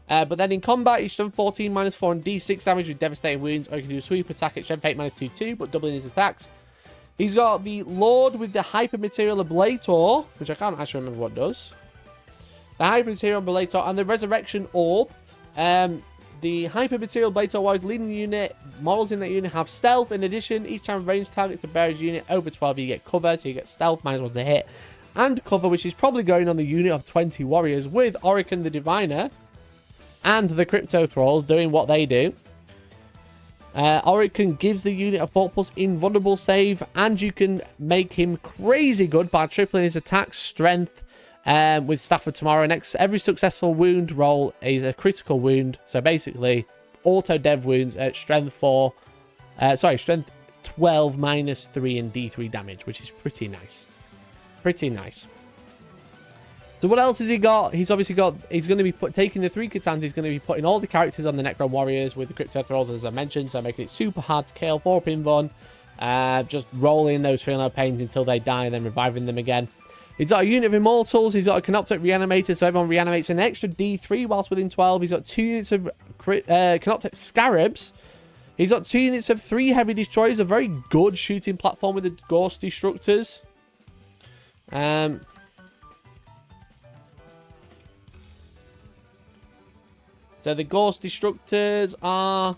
But then in combat, he's strength 14, -4 and D6 damage with devastating wounds. Or he can do a sweep attack at strength 8, -2, 2, but doubling his attacks. He's got the Lord with the Hypermaterial Ablator, which I can't actually remember what it does. The Hypermaterial Ablator and the Resurrection Orb. The Hypermaterial Ablator, while leading the unit, models in that unit have stealth. In addition, each time ranged target to bear his unit over 12, you get cover, so you get stealth, -1 to hit, and cover, which is probably going on the unit of 20 warriors, with Orican the Diviner and the Crypto Thralls doing what they do. Orican gives the unit a 4+ invulnerable save, and you can make him crazy good by tripling his attack strength with Staff of Tomorrow. Next, every successful wound roll is a critical wound. So basically, auto dev wounds at strength 12 -3 and D3 damage, which is pretty nice. Pretty nice. So what else has he got? He's obviously got, he's going to be taking the 3 Catans, he's going to be putting all the characters on the Necron Warriors with the Crypto Thralls, as I mentioned, so making it super hard to kill, 4 Pinvon, just rolling those Feel No Pains until they die and then reviving them again. He's got a unit of Immortals, he's got a Canoptek Reanimator, so everyone reanimates an extra D3 whilst within 12. He's got 2 units of Canoptek Scarabs. He's got 2 units of 3 Heavy Destroyers, a very good shooting platform with the Ghost Destructors. So the Ghost Destructors are...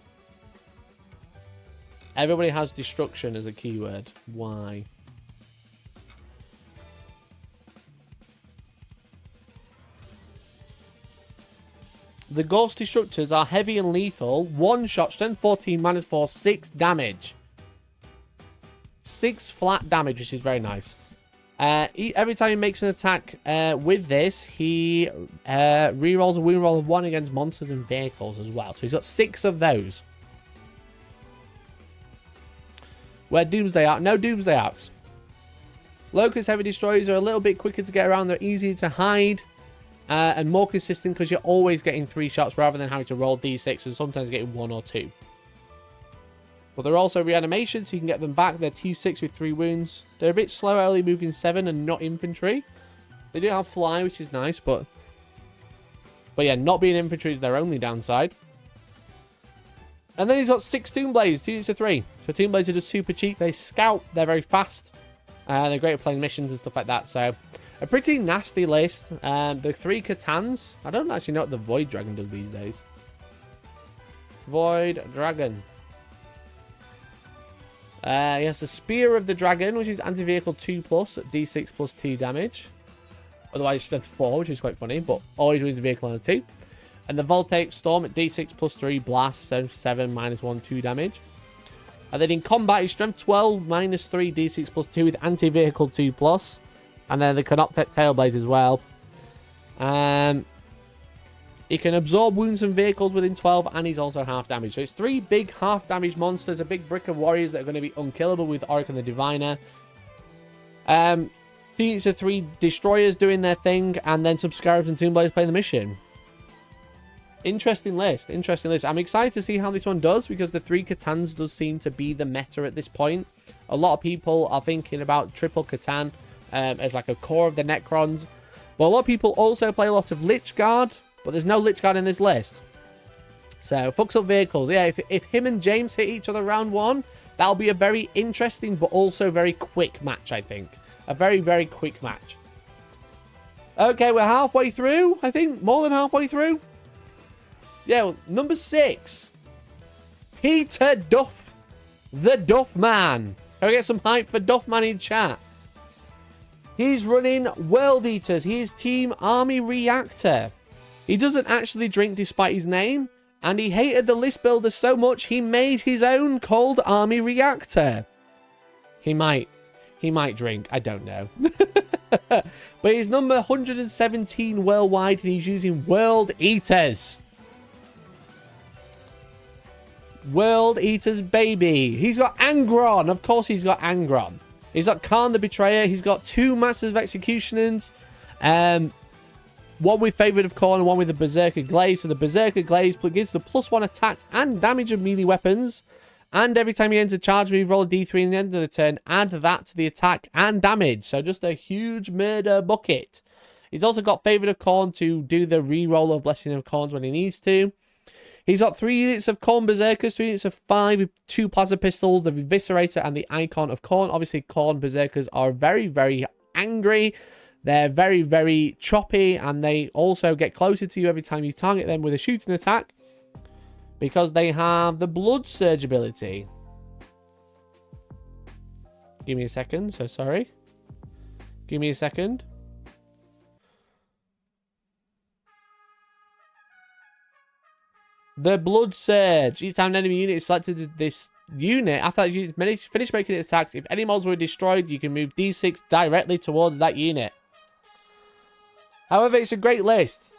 Everybody has destruction as a keyword. Why? the Ghost Destructors are heavy and lethal. 1 shot, strength 14, -4, 6 damage. 6 flat damage, which is very nice. Every time he makes an attack with this, he rerolls a wound roll of 1 against monsters and vehicles as well. So he's got 6 of those. Where Doomsday Arc? No Doomsday Arcs. Locust Heavy Destroyers are a little bit quicker to get around. They're easier to hide. And more consistent because you're always getting 3 shots rather than having to roll d6 and sometimes getting 1 or 2. But they're also reanimation, so you can get them back. They're T6 with 3 wounds. They're a bit slow, only moving 7 and not infantry. They do have fly, which is nice, but yeah, not being infantry is their only downside. And then he's got 6 Tomb Blades, 2 units of 3. So Tomb Blades are just super cheap. They scout, they're very fast. They're great at playing missions and stuff like that. So a pretty nasty list. The 3 Catans. I don't actually know what the Void Dragon does these days. Void Dragon. He has the Spear of the Dragon, which is anti-vehicle 2+, at d6 plus 2 damage. Otherwise, strength 4, which is quite funny, but always wins a vehicle on a 2. And the Voltaic Storm at d6 plus 3, blast, so 7, -1, 2 damage. And then in combat, he's strength 12, -3, d6 plus 2 with anti-vehicle 2+. And then the Canoptech Tailblades as well. He can absorb wounds and vehicles within 12, and he's also half damage. So it's 3 big half damage monsters, a big brick of warriors that are going to be unkillable with Auric and the Diviner. 2 units of 3 destroyers doing their thing, and then some Scarabs and Tomb Blades playing the mission. Interesting list. Interesting list. I'm excited to see how this one does, because the 3 Catans does seem to be the meta at this point. A lot of people are thinking about triple Catan as like a core of the Necrons. But a lot of people also play a lot of Lich Guard, but there's no Lich Guard in this list. So, fucks up vehicles. Yeah, if him and James hit each other round 1, that'll be a very interesting but also very quick match, I think. A very, very quick match. Okay, we're halfway through, I think. More than halfway through. Yeah, well, number 6. Peter Duff. The Duff Man. Can we get some hype for Duff Man in chat? He's running World Eaters. He is Team Army Reactor. He doesn't actually drink despite his name. And he hated the list builder so much, he made his own called Army Reactor. He might drink. I don't know. But he's number 117 worldwide, and he's using World Eaters. World Eaters, baby. He's got Angron. Of course he's got Angron. He's got Khan the Betrayer. He's got 2 Masters of Executioners. One with Favourite of Khorne and one with the Berserker Glaze. So the Berserker Glaze gives the +1 attacks and damage of melee weapons. And every time he ends a charge move, roll a d3 at the end of the turn. Add that to the attack and damage. So just a huge murder bucket. He's also got Favourite of Khorne to do the re-roll of Blessing of Khornes when he needs to. He's got 3 units of Khorne Berserkers, 3 units of 5 with 2 Plasma Pistols, the Eviscerator and the Icon of Khorne. Obviously, Khorne Berserkers are very, very angry. They're very, very choppy, and they also get closer to you every time you target them with a shooting attack, because they have the Blood Surge ability. Give me a second, so sorry. Give me a second. The Blood Surge. Each time an enemy unit is selected this unit, after you finish making its attacks, if any models were destroyed, you can move d6 directly towards that unit. However, it's a great list.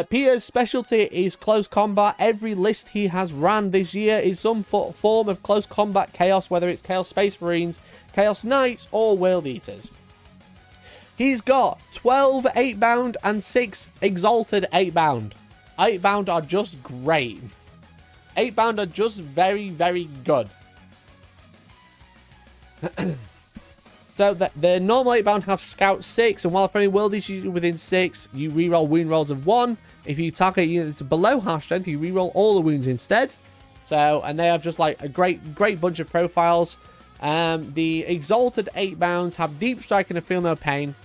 Peter's specialty is close combat. Every list he has ran this year is some form of close combat chaos, whether it's Chaos Space Marines, Chaos Knights, or World Eaters. He's got 12 8-bound and 6 Exalted 8-bound. 8-bound are just great. 8-bound are just very, very good. So the normal 8-bound have Scout 6, and while if any world is within 6, you reroll wound rolls of 1. If you target units below half strength, you reroll all the wounds instead. So, and they have just like a great bunch of profiles. The Exalted 8-bounds have Deep Strike and Feel No Pain,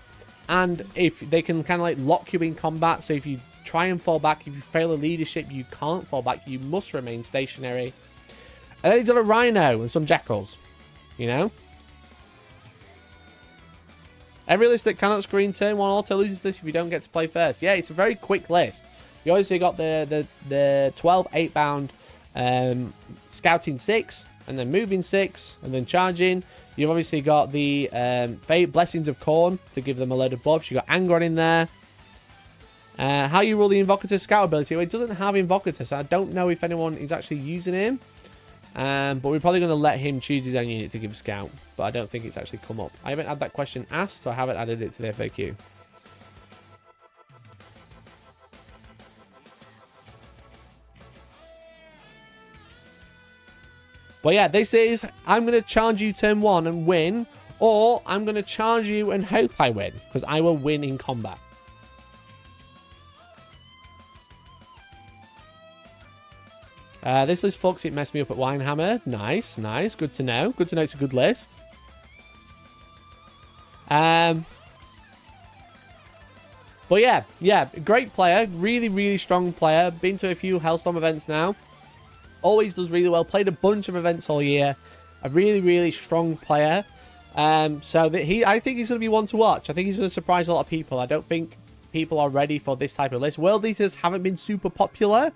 and if they can kind of like lock you in combat. So if you try and fall back, if you fail a leadership, you can't fall back. You must remain stationary. And then he's got a Rhino and some Jackals, you know. Every list that cannot screen turn 1 auto loses this if you don't get to play first. Yeah, it's a very quick list. You obviously got the 12 8-bound scouting 6, and then moving 6, and then charging. You've obviously got the Blessings of Corn to give them a load of buffs. You've got Angron in there. How you roll the Invocator Scout ability? Well, it doesn't have Invocator, so I don't know if anyone is actually using him. But we're probably going to let him choose his own unit to give Scout. But I don't think it's actually come up. I haven't had that question asked, so I haven't added it to the FAQ. But yeah, this is, I'm going to charge you turn 1 and win, or I'm going to charge you and hope I win, because I will win in combat. This list, folks, it messed me up at Winehammer. Nice, nice. Good to know. Good to know it's a good list. But yeah, great player. Really, really strong player. Been to a few Hellstorm events now. Always does really well. Played a bunch of events all year. A really, really strong player. So that I think he's going to be one to watch. I think he's going to surprise a lot of people. I don't think people are ready for this type of list. World Eaters haven't been super popular.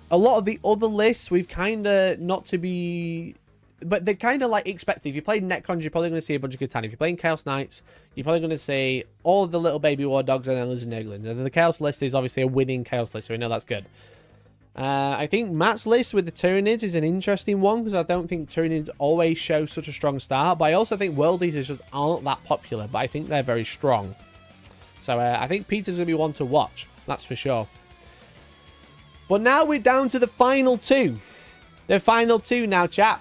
A lot of the other lists, we've kind of not to be... But they're kind of like expected. If you play Netcons, you're probably going to see a bunch of Catan. If you're playing Chaos Knights, you're probably going to see all of the little baby war dogs and Ellers and Nurglings. And the Chaos list is obviously a winning Chaos list, so we know that's good. I think Matt's list with the Tyranids is an interesting one, because I don't think Tyranids always show such a strong start. But I also think World Eaters just aren't that popular, but I think they're very strong. So I think Peter's going to be one to watch, that's for sure. But now we're down to the final two. The final two now, chat.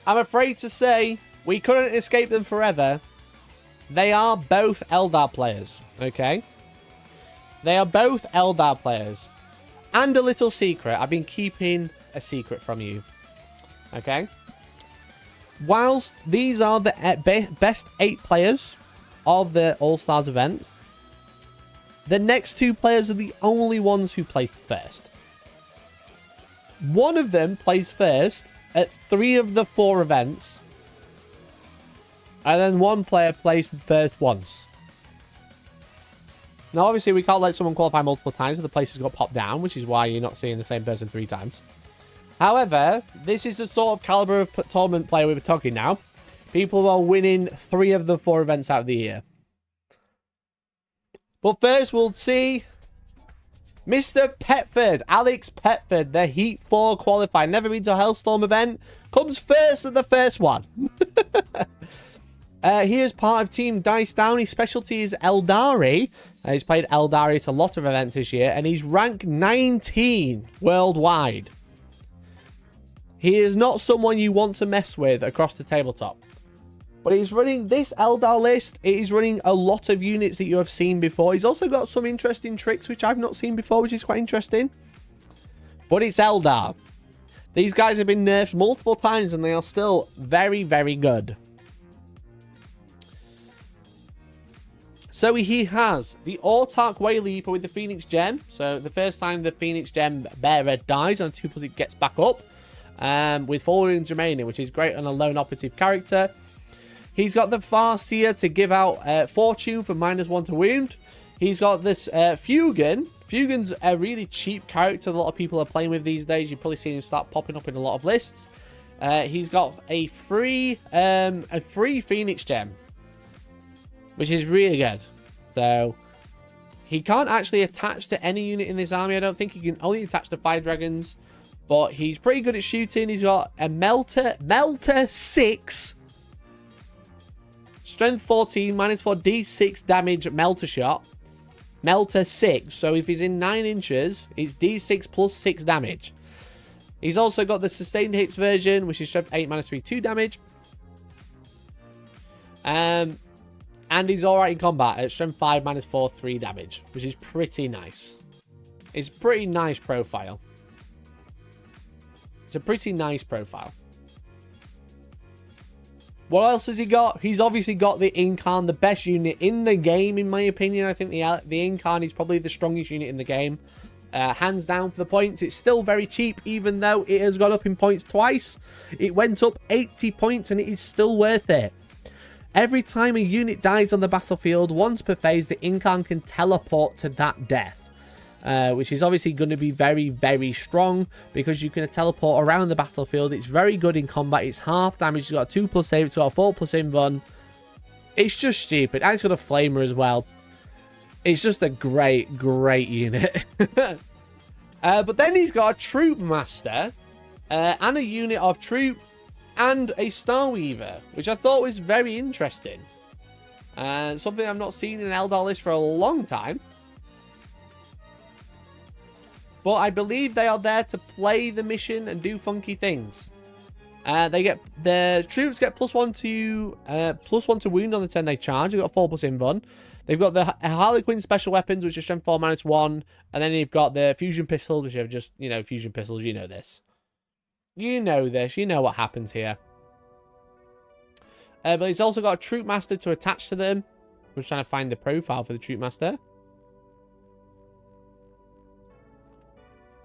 I'm afraid to say we couldn't escape them forever. They are both Eldar players, okay? They are both Eldar players. And a little secret. I've been keeping a secret from you. Okay? Whilst these are the best 8 players of the All-Stars event, the next 2 players are the only ones who placed first. One of them plays first at 3 of the 4 events. And then one player placed first once. Now, obviously, we can't let someone qualify multiple times, so the places got popped down, which is why you're not seeing the same person 3 times. However, this is the sort of caliber of tournament player we were talking now. People are winning 3 of the 4 events out of the year. But first, we'll see Mr. Petford, Alex Petford, the Heat 4 qualifier. Never been to a Hellstorm event. Comes first at the first one. He is part of Team Dice Down. His specialty is Eldari. He's played Eldari at a lot of events this year, and he's ranked 19 worldwide. He is not someone you want to mess with across the tabletop. But he's running this Eldar list. It is running a lot of units that you have seen before. He's also got some interesting tricks, which I've not seen before, which is quite interesting. But it's Eldar. These guys have been nerfed multiple times, and they are still very, very good. So he has the Autarch Wayleaper with the Phoenix Gem. So the first time the Phoenix Gem bearer dies on 2+, it gets back up. With 4 wounds remaining, which is great on a lone operative character. He's got the Farseer to give out Fortune for -1 to wound. He's got this Fugan. Fugan's a really cheap character that a lot of people are playing with these days. You've probably seen him start popping up in a lot of lists. He's got a free Phoenix Gem, which is really good. So he can't actually attach to any unit in this army. I don't think he can only attach to Fire Dragons. But he's pretty good at shooting. He's got a Melter 6. Strength 14, -4 D6 damage Melter shot. Melter 6. So if he's in 9 inches, it's D6 plus 6 damage. He's also got the Sustained Hits version, which is Strength 8, -3, 2 damage. And he's alright in combat at Strength 5, -4, 3 damage, which is pretty nice. It's a pretty nice profile. It's a pretty nice profile. What else has he got? He's obviously got the Incarn, the best unit in the game, in my opinion. I think the Incarn is probably the strongest unit in the game. Hands down for the points. It's still very cheap, even though it has gone up in points twice. It went up 80 points, and it is still worth it. Every time a unit dies on the battlefield, once per phase, the Incarn can teleport to that death. which is obviously going to be very, very strong because you can teleport around the battlefield. It's very good in combat. It's half damage. It's got a 2+ save. It's got a 4+ invuln. It's just stupid. And it's got a flamer as well. It's just a great, great unit. But then he's got a troop master and a unit of troop and a Star Weaver, which I thought was very interesting. Something I've not seen in an Eldar list for a long time. But I believe they are there to play the mission and do funky things. The troops get +1 to wound on the turn they charge. They've got 4+ invuln. They've got the Harlequin special weapons, which are strength 4 -1. And then you've got the fusion pistols, which are just, fusion pistols. You know this. You know this. You know what happens here. But he's also got a troop master to attach to them. I'm just trying to find the profile for the troop master.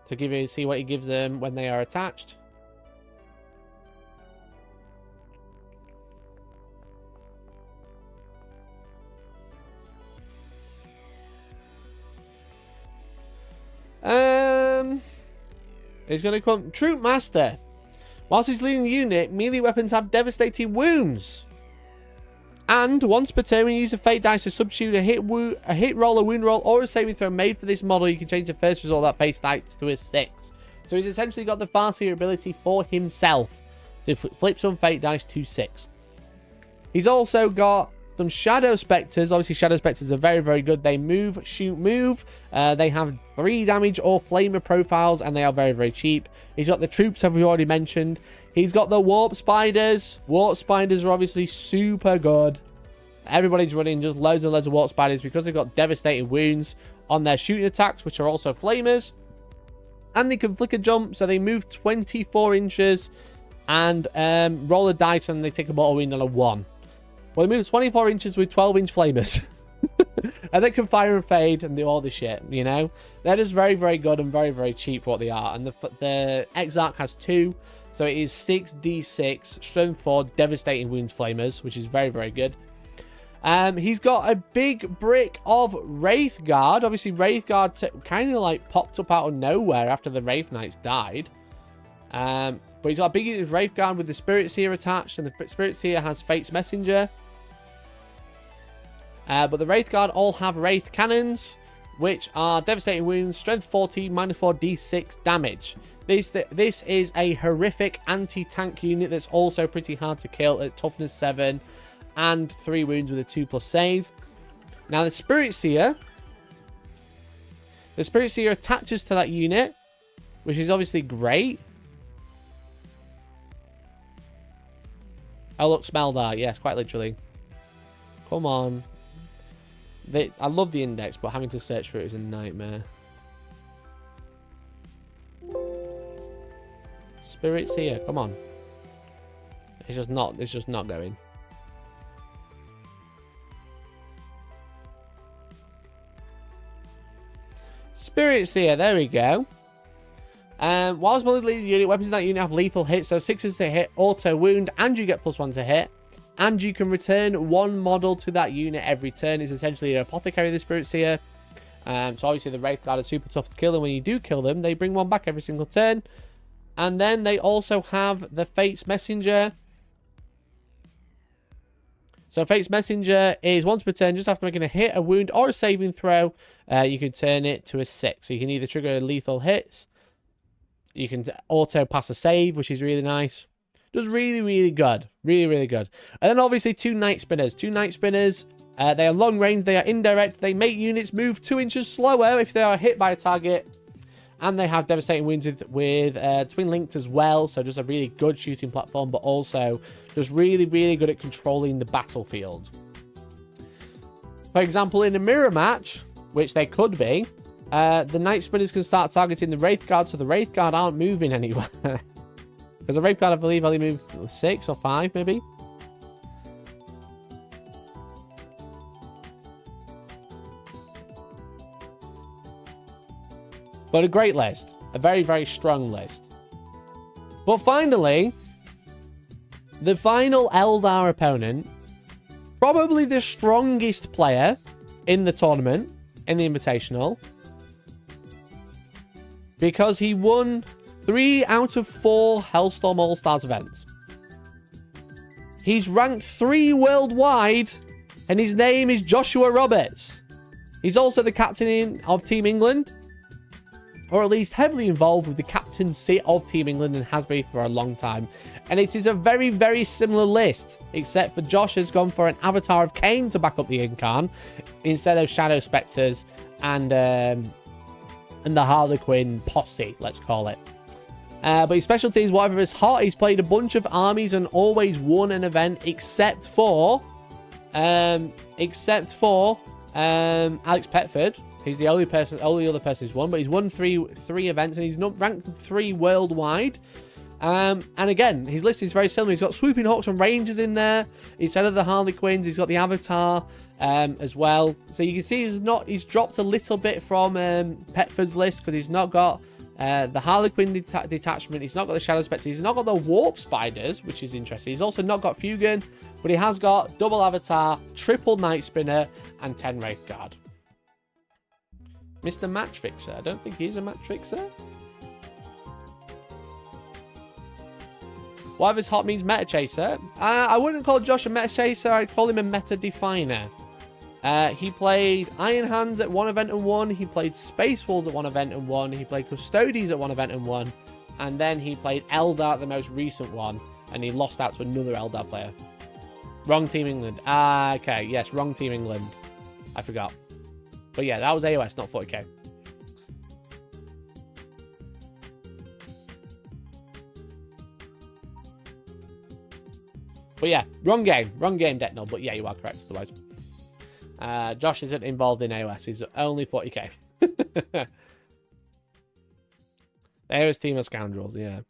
To see what he gives them when they are attached. He's going to come troop master. Whilst he's leading the unit, melee weapons have devastating wounds. And once per turn, when you use a fate dice to substitute a hit roll, a wound roll, or a saving throw made for this model, you can change the first result of that fate dice to a 6. So he's essentially got the Farseer ability for himself to flip some fate dice to 6. He's also got some Shadow Spectres. Obviously, Shadow Spectres are very, very good. They move, shoot, move. They have 3 damage or flamer profiles, and they are very, very cheap. He's got the troops, as we already mentioned. He's got the Warp Spiders. Warp Spiders are obviously super good. Everybody's running just loads and loads of Warp Spiders because they've got devastating wounds on their shooting attacks, which are also flamers. And they can flicker jump, so they move 24 inches and roll a dice, and they take a mortal wound on a 1. Well, they move 24 inches with 12-inch flamers. And they can fire and fade and do all this shit, They're just very, very good and very, very cheap for what they are. And the Exarch has 2. So it is 6d6, strength 4, devastating wounds flamers, which is very, very good. He's got a big brick of Wraithguard. Obviously, Wraithguard kind of like popped up out of nowhere after the Wraith Knights died. But he's got a big unit of Wraithguard with the Spirit Seer attached, and the Spirit Seer has Fate's Messenger. But the Wraithguard all have Wraith Cannons, which are devastating wounds, strength 14, -4d6 damage. This is a horrific anti-tank unit that's also pretty hard to kill at toughness 7 and 3 wounds with a 2+ save. Now the Spirit Seer attaches to that unit, which is obviously great. Oh look, Smeldar, yes, quite literally. Come on. I love the index, but having to search for it is a nightmare. Spirit's here. Come on. It's just not going. Spirit's here. There we go. Whilst multi-leading unit, weapons in that unit have lethal hits, so 6s to hit, auto wound, and you get +1 to hit. And you can return 1 model to that unit every turn. It's essentially an apothecary, the Spirit Seer. So obviously the Wraithguard are super tough to kill, and when you do kill them, they bring 1 back every single turn. And then they also have the Fate's Messenger. So Fate's Messenger is once per turn, just after making a hit, a wound, or a saving throw, you can turn it to a 6. So you can either trigger lethal hits, you can auto pass a save, which is really nice. Just really, really good. Really, really good. And then obviously 2 Night Spinners. 2 Night Spinners, they are long range, they are indirect, they make units move 2 inches slower if they are hit by a target. And they have devastating wounds with Twin Linked as well. So just a really good shooting platform, but also just really, really good at controlling the battlefield. For example, in a mirror match, which they could be, the Night Spinners can start targeting the Wraithguard, so the Wraithguard aren't moving anywhere. Because the Wraithguard, I believe, only moved 6 or 5, maybe. But a great list. A very, very strong list. But finally, the final Eldar opponent, probably the strongest player in the tournament, in the Invitational, because he won 3 out of 4 Hellstorm All-Stars events. He's ranked 3 worldwide, and his name is Joshua Roberts. He's also the captain of Team England, or at least heavily involved with the captaincy of Team England, and has been for a long time. And it is a very, very similar list, except for Josh has gone for an avatar of Kane to back up the Incarn instead of Shadow Spectres and the Harlequin posse, let's call it. But his specialty is whatever is hot. He's played a bunch of armies and always won an event, except for Alex Petford. He's the only other person who's won, but he's won three events, and he's not ranked 3 worldwide. And again, his list is very similar. He's got Swooping Hawks and Rangers in there instead of the Harlequins. He's got the Avatar as well. So you can see he's dropped a little bit from Petford's list, because he's not got the Harlequin detachment. He's not got the Shadow Spectre. He's not got the Warp Spiders, which is interesting. He's also not got Fugan, but he has got double Avatar, triple Night Spinner, and 10 Wraith Guard. Mr. Match Fixer. I don't think he's a match fixer. Whatever's hot means meta chaser. I wouldn't call Josh a meta chaser. I'd call him a meta definer. He played Iron Hands at 1 event and won. He played Space Wolves at 1 event and won. He played Custodes at 1 event and won. And then he played Eldar at the most recent one, and he lost out to another Eldar player. Wrong Team England. Okay. Yes, wrong Team England. I forgot. But yeah, that was AOS, not 40k. But yeah, wrong game, Detnol. But yeah, you are correct otherwise. Josh isn't involved in AOS. He's only 40k. The AOS team of scoundrels, yeah.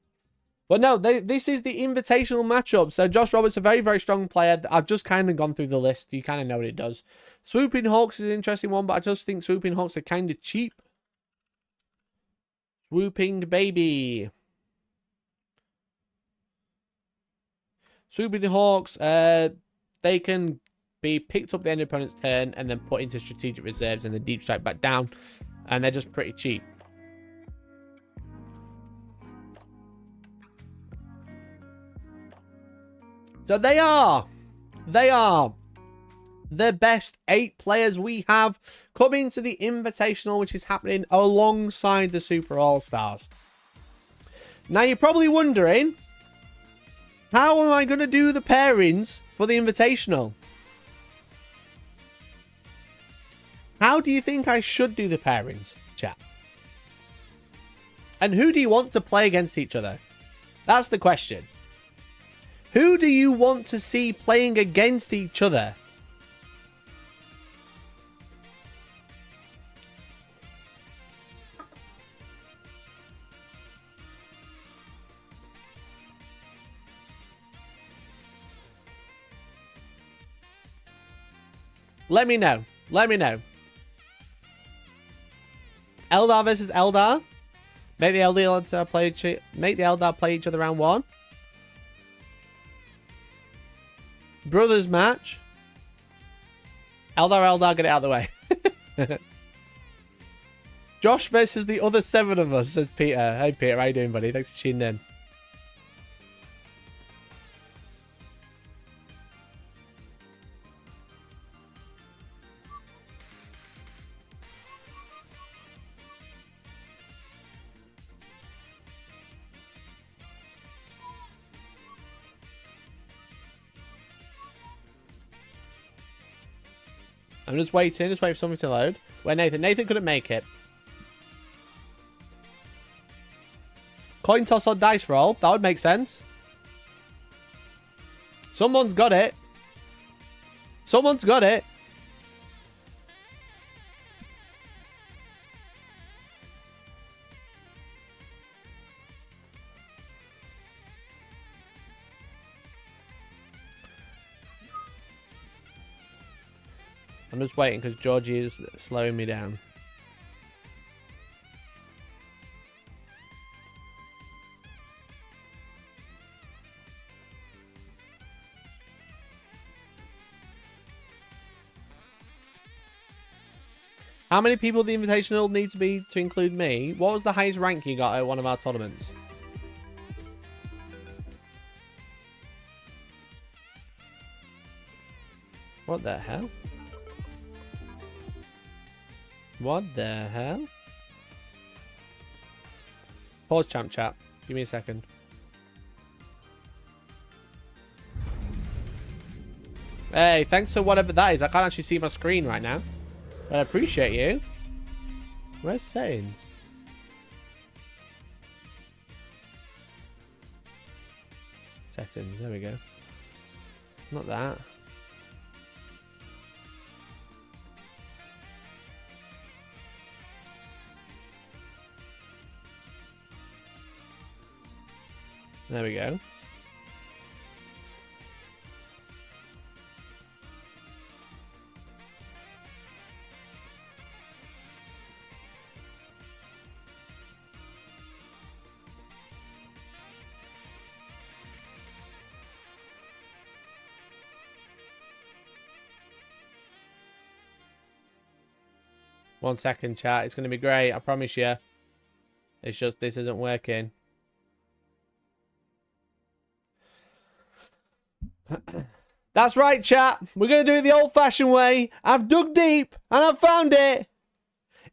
But no, this is the invitational matchup. So Josh Roberts, a very, very strong player. I've just kind of gone through the list. You kind of know what it does. Swooping Hawks is an interesting one, but I just think Swooping Hawks are kind of cheap. Swooping baby. Swooping Hawks, they can be picked up at the end of the opponent's turn and then put into strategic reserves and then deep strike back down. And they're just pretty cheap. So they are the best 8 players we have coming to the Invitational, which is happening alongside the Super All-Stars. Now, you're probably wondering, how am I going to do the pairings for the Invitational? How do you think I should do the pairings, chat? And who do you want to play against each other? That's the question. Who do you want to see playing against each other? Let me know. Let me know. Eldar versus Eldar. Make the Eldar play each other round 1. Brothers match. Eldar, get it out of the way. Josh versus the other 7 of us, says Peter. Hey, Peter, how you doing, buddy? Thanks for tuning in. I'm just waiting for something to load. Where Nathan? Nathan couldn't make it. Coin toss or dice roll? That would make sense. Someone's got it. Someone's got it. I'm just waiting because Georgie is slowing me down. How many people the invitational need to be to include me? What was the highest rank you got at one of our tournaments? What the hell? What the hell? Pause champ chat. Give me a second. Hey, thanks for whatever that is. I can't actually see my screen right now. But I appreciate you. Where's settings? Settings, there we go. Not that. There we go. One second, chat. It's going to be great. I promise you. It's just this isn't working. That's right, chat. We're going to do it the old-fashioned way. I've dug deep and I've found it.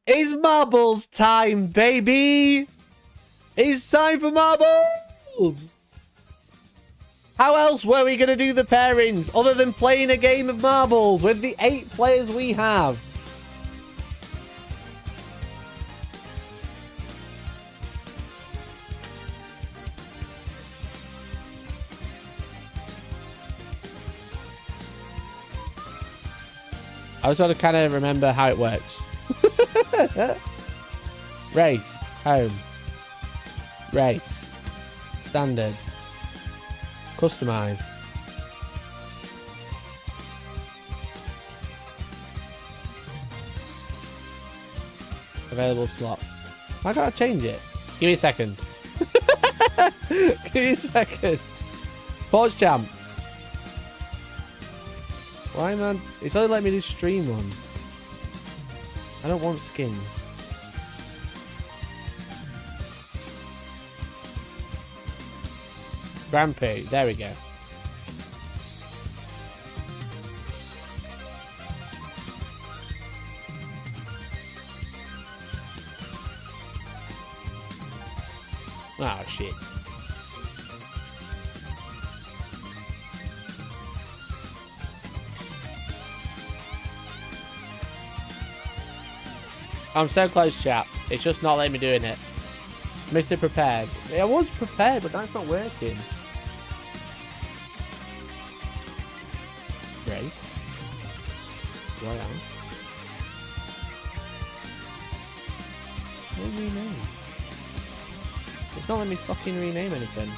It's marbles time, baby. It's time for marbles. How else were we going to do the pairings other than playing a game of marbles with the 8 players we have? I was trying to kind of remember how it works. Race. Home. Race. Standard. Customize. Available slots. I gotta change it. Give me a second. Give me a second. Pause champ. Why, man? It's only letting me do stream ones. I don't want skins. Grand Prix. There we go. Oh, shit. I'm so close, chap. It's just not letting me doing it. Mr. Prepared. I was prepared, but that's not working. Great. Royale. What do you rename? It's not letting me fucking rename anything.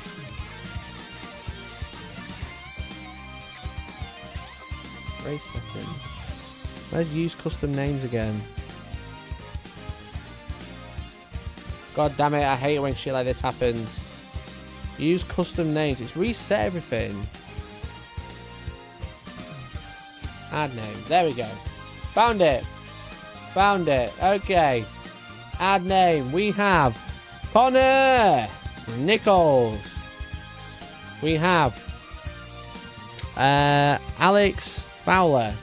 Race settings. Let's use custom names again. God damn it, I hate it when shit like this happens. Use custom names. It's reset everything. Add name. There we go. Found it. Found it. Okay. Add name. We have Connor Nichols. We have Alex Fowler.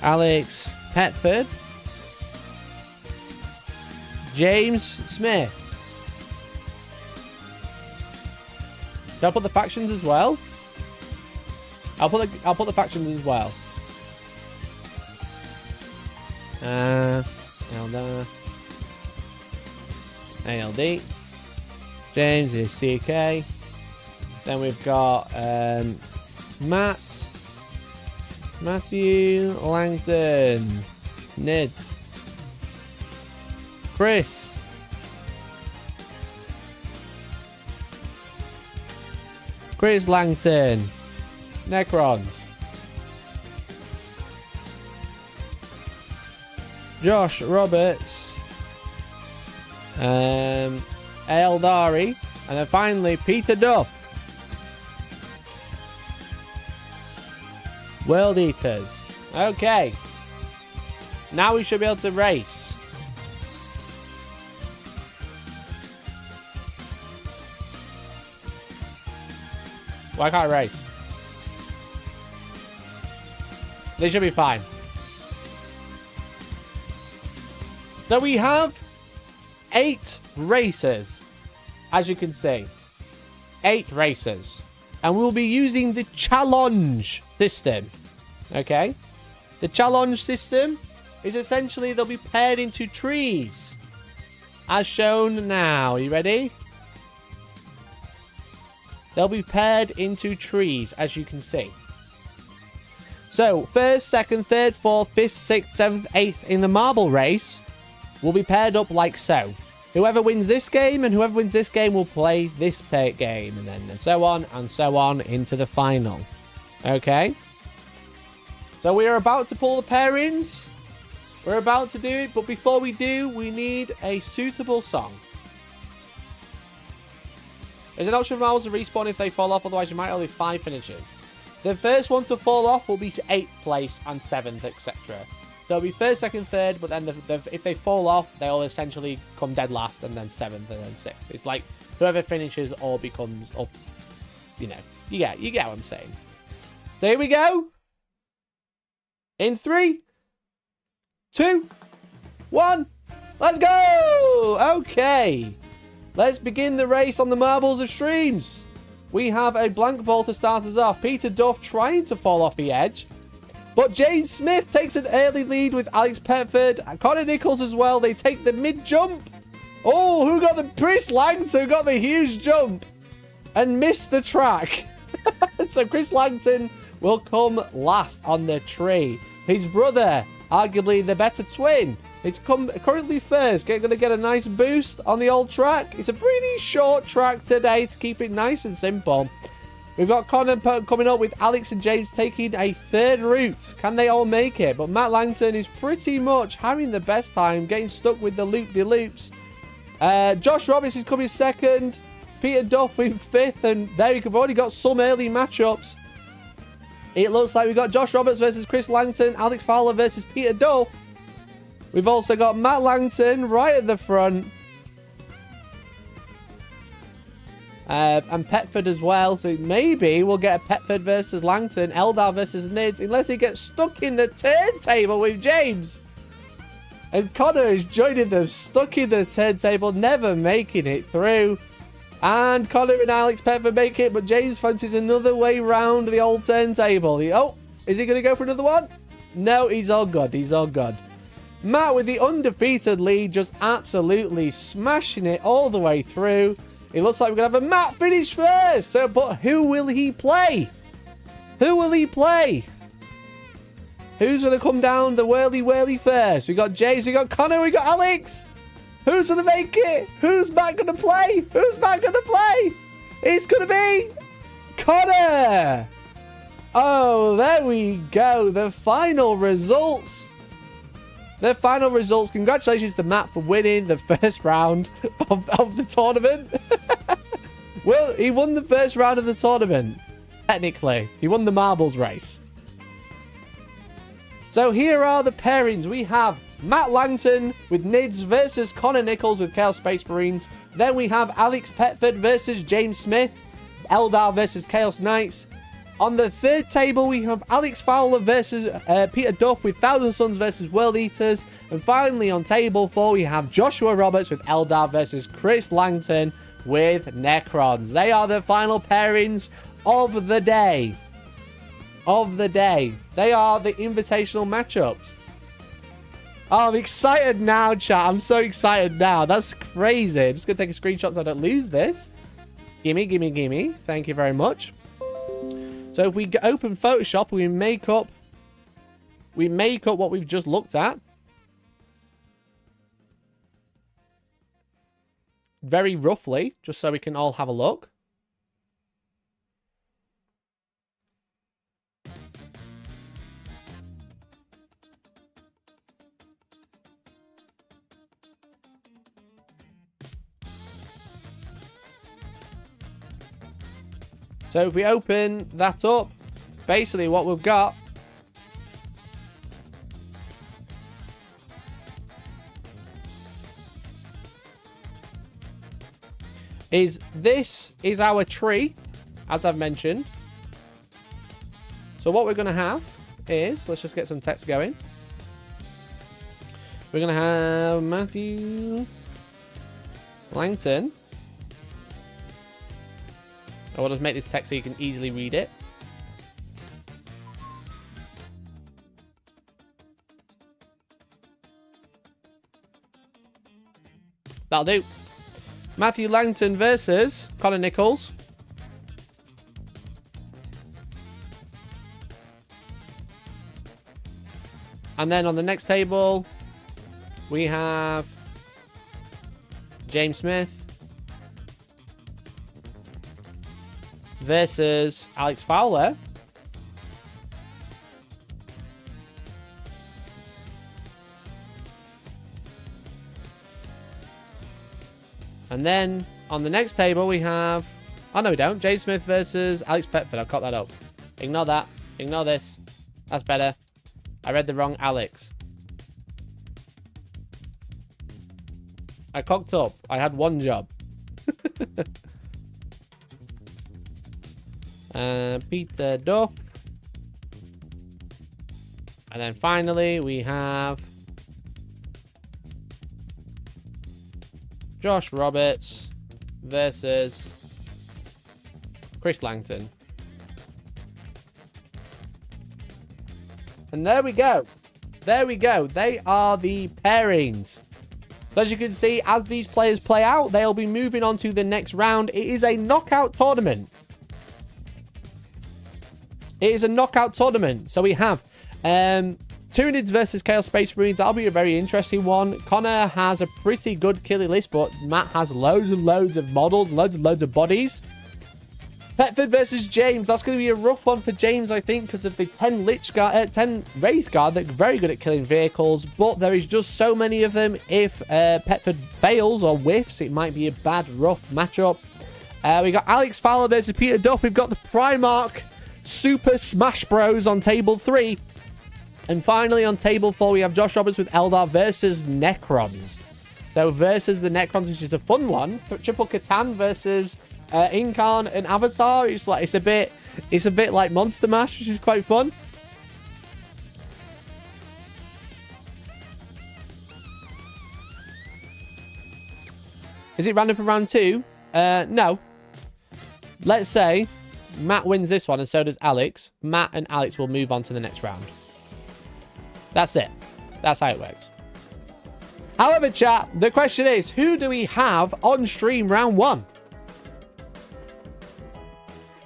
Alex Petford. James Smith. Did I put the factions as well? I'll put the factions as well. ALD. James is CK. Then we've got Matthew Langton. Nids. Chris. Chris Langton. Necrons. Josh Roberts. Eldari. And then finally Peter Duff. World Eaters. Okay. Now we should be able to race. Why can't I race? They should be fine. So we have 8 races, as you can see. 8 races. And we'll be using the challenge system. Okay? The challenge system is essentially they'll be paired into trees. As shown now. Are you ready? They'll be paired into trees, as you can see. So, 1st, 2nd, 3rd, 4th, 5th, 6th, 7th, 8th in the marble race will be paired up like so. Whoever wins this game and whoever wins this game will play this game. And then and so on into the final. Okay? So we are about to pull the pairings. We're about to do it, but before we do, we need a suitable song. There's an option for marbles to respawn if they fall off, otherwise you might only 5 finishes. The first one to fall off will be to 8th place and 7th, etc. So it'll be 1st, 2nd, 3rd, but then if they fall off, they'll essentially come dead last, and then 7th, and then 6th. It's like whoever finishes or becomes up, you know. You get what I'm saying. There we go. In 3, 2, 1, let's go! Okay. Let's begin the race on the marbles of streams. We have a blank ball to start us off. Peter Duff trying to fall off the edge. But James Smith takes an early lead with Alex Petford. And Connor Nichols as well. They take the mid-jump. Oh, who got the... Chris Langton got the huge jump. And missed the track. So Chris Langton will come last on the tree. His brother, arguably the better twin. It's currently first. Going to get a nice boost on the old track. It's a pretty short track today to keep it nice and simple. We've got Connor coming up with Alex and James taking a 3rd route. Can they all make it? But Matt Langton is pretty much having the best time, getting stuck with the loop-de-loops. Josh Roberts is coming 2nd. Peter Duff in 5th. And there we've already got some early matchups. It looks like we've got Josh Roberts versus Chris Langton. Alex Fowler versus Peter Duff. We've also got Matt Langton right at the front. And Petford as well. So maybe we'll get a Petford versus Langton. Eldar versus Nids. Unless he gets stuck in the turntable with James. And Connor is joining them. Stuck in the turntable. Never making it through. And Connor and Alex Petford make it. But James fancies another way round the old turntable. Oh, is he going to go for another one? No, he's all good. He's all good. Matt with the undefeated lead, just absolutely smashing it all the way through. It looks like we're going to have a Matt finish first. So, but who will he play? Who will he play? Who's going to come down the whirly first? We got James, we got Connor, we got Alex. Who's going to make it? Who's Matt going to play? Who's Matt going to play? It's going to be Connor. Oh, there we go. The final results. The final results. Congratulations to Matt for winning the first round of the tournament. Well, he won the first round of the tournament. Technically. He won the marbles race. So here are the pairings. We have Matt Langton with Nids versus Connor Nichols with Chaos Space Marines. Then we have Alex Petford versus James Smith. Eldar versus Chaos Knights. On the 3rd table, we have Alex Fowler versus Peter Duff with Thousand Suns versus World Eaters. And finally, on table 4, we have Joshua Roberts with Eldar versus Chris Langton with Necrons. They are the final pairings of the day. They are the invitational matchups. Oh, I'm excited now, chat. I'm so excited now. That's crazy. I'm just going to take a screenshot so I don't lose this. Gimme. Thank you very much. So if we open Photoshop, we make up what we've just looked at. Very roughly, just so we can all have a look. So if we open that up, basically what we've got is this is our tree, as I've mentioned. So what we're going to have is, let's just get some text going. We're going to have Matthew Langton. I will just make this text so you can easily read it. That'll do. Matthew Langton versus Connor Nichols. And then on the next table, we have James Smith versus Alex Fowler. And then on the next table, we have... Oh, no, we don't. James Smith versus Alex Petford. I've cut that up. Ignore that. Ignore this. That's better. I read the wrong Alex. I cocked up. I had one job. Peter Duff. And then finally, we have Josh Roberts versus Chris Langton. And there we go. There we go. They are the pairings. So as you can see, as these players play out, they'll be moving on to the next round. It is a knockout tournament. It is a knockout tournament. So we have Tyranids versus Chaos Space Marines. That'll be a very interesting one. Connor has a pretty good killing list, but Matt has loads and loads of models, loads and loads of bodies. Petford versus James. That's going to be a rough one for James, I think, because of the 10 Wraith Guard that are very good at killing vehicles, but there is just so many of them. If Petford fails or whiffs, it might be a bad, rough matchup. We got Alex Fowler versus Peter Duff. We've got the Primarch Super Smash Bros on table 3. And finally, on table 4, we have Josh Roberts with Eldar versus Necrons. So versus the Necrons, which is a fun one. Triple Catan versus Incarn and Avatar. It's a bit like Monster Mash, which is quite fun. Is it random for round 2? No. Let's say Matt wins this one and so does Alex. Matt and Alex will move on to the next round. That's it. That's how it works. However, chat, the question is, who do we have on stream round 1?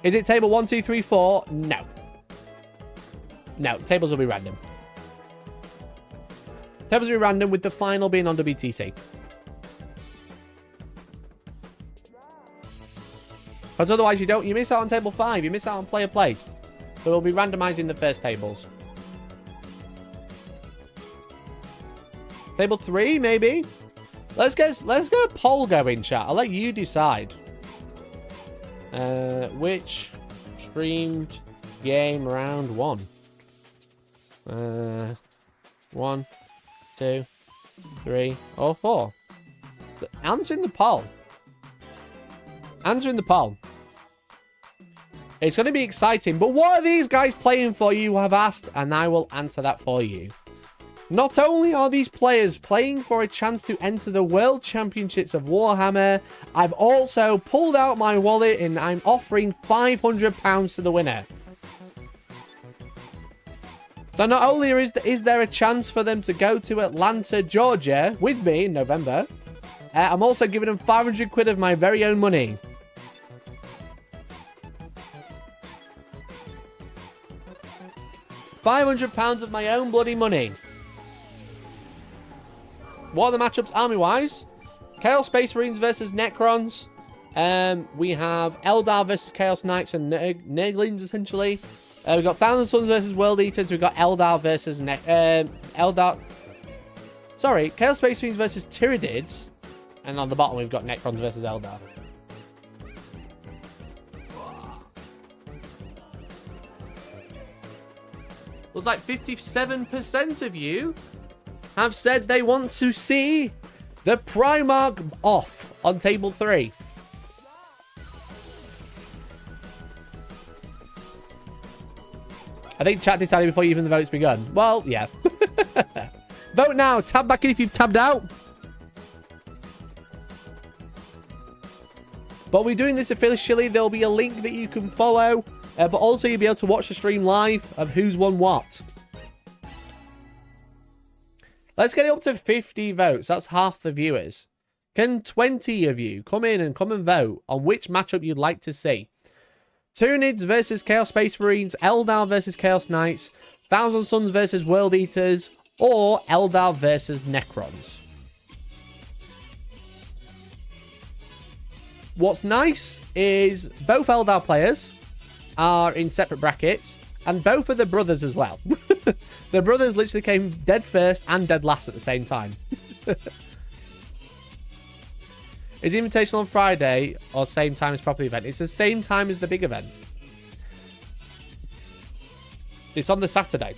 Is it table 1, 2, 3, 4? No. No, tables will be random. Tables will be random with the final being on WTC. Because otherwise you miss out on table 5. You miss out on player placed. So we'll be randomizing the first tables. Table 3, maybe? Let's get a poll going, chat. I'll let you decide. Which streamed game round 1? 1, 2, 3, or 4? Answering the poll. Answering the poll. It's going to be exciting. But what are these guys playing for, you have asked? And I will answer that for you. Not only are these players playing for a chance to enter the World Championships of Warhammer, I've also pulled out my wallet and I'm offering £500 to the winner. So not only is there a chance for them to go to Atlanta, Georgia with me in November, I'm also giving them 500 quid of my very own money. £500 of my own bloody money. What are the matchups army-wise? Chaos Space Marines versus Necrons. We have Eldar versus Chaos Knights and Nerglings, essentially. We've got Thousand Suns versus World Eaters. We've got Eldar versus Chaos Space Marines versus Tyranids. And on the bottom, we've got Necrons versus Eldar. Looks like 57% of you have said they want to see the Primarch off on table 3. I think chat decided before even the vote's begun. Well, yeah. Vote now. Tab back in if you've tabbed out. But we're doing this officially. There'll be a link that you can follow. But also you'll be able to watch the stream live of who's won what. Let's get it up to 50 votes. That's half the viewers. Can 20 of you come in and vote on which matchup you'd like to see? Tyranids versus Chaos Space Marines, Eldar versus Chaos Knights, Thousand Suns versus World Eaters, or Eldar versus Necrons. What's nice is both Eldar players are in separate brackets, and both are the brothers as well. The brothers literally came dead first and dead last at the same time. Is the Invitational on Friday or same time as proper event? It's the same time as the big event. It's on the Saturday.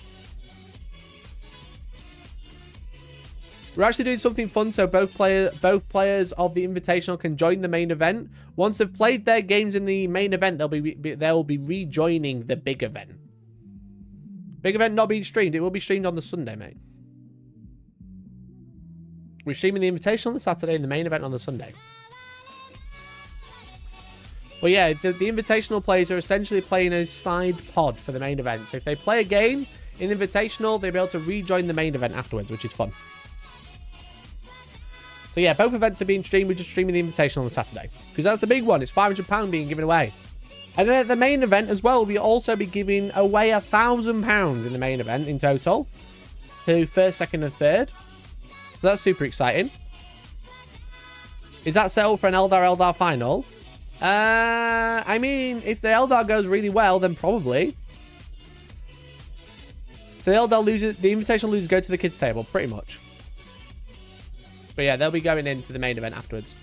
We're actually doing something fun, so both players of the Invitational can join the main event. Once they've played their games in the main event, they'll be rejoining the big event. Big event not being streamed. It will be streamed on the Sunday, mate. We're streaming the Invitational on the Saturday and the main event on the Sunday. Well, yeah, the Invitational players are essentially playing a side pod for the main event. So if they play a game in the Invitational, they'll be able to rejoin the main event afterwards, which is fun. So yeah, both events are being streamed. We're just streaming the Invitational on the Saturday. Because that's the big one. It's £500 being given away. And then at the main event as well, we'll also be giving away £1,000 in the main event in total. To first, second, and third. So that's super exciting. Is that set up for an Eldar final? I mean, if the Eldar goes really well, then probably. So the Eldar losers, the Invitational losers go to the kids' table, pretty much. But yeah, they'll be going into the main event afterwards.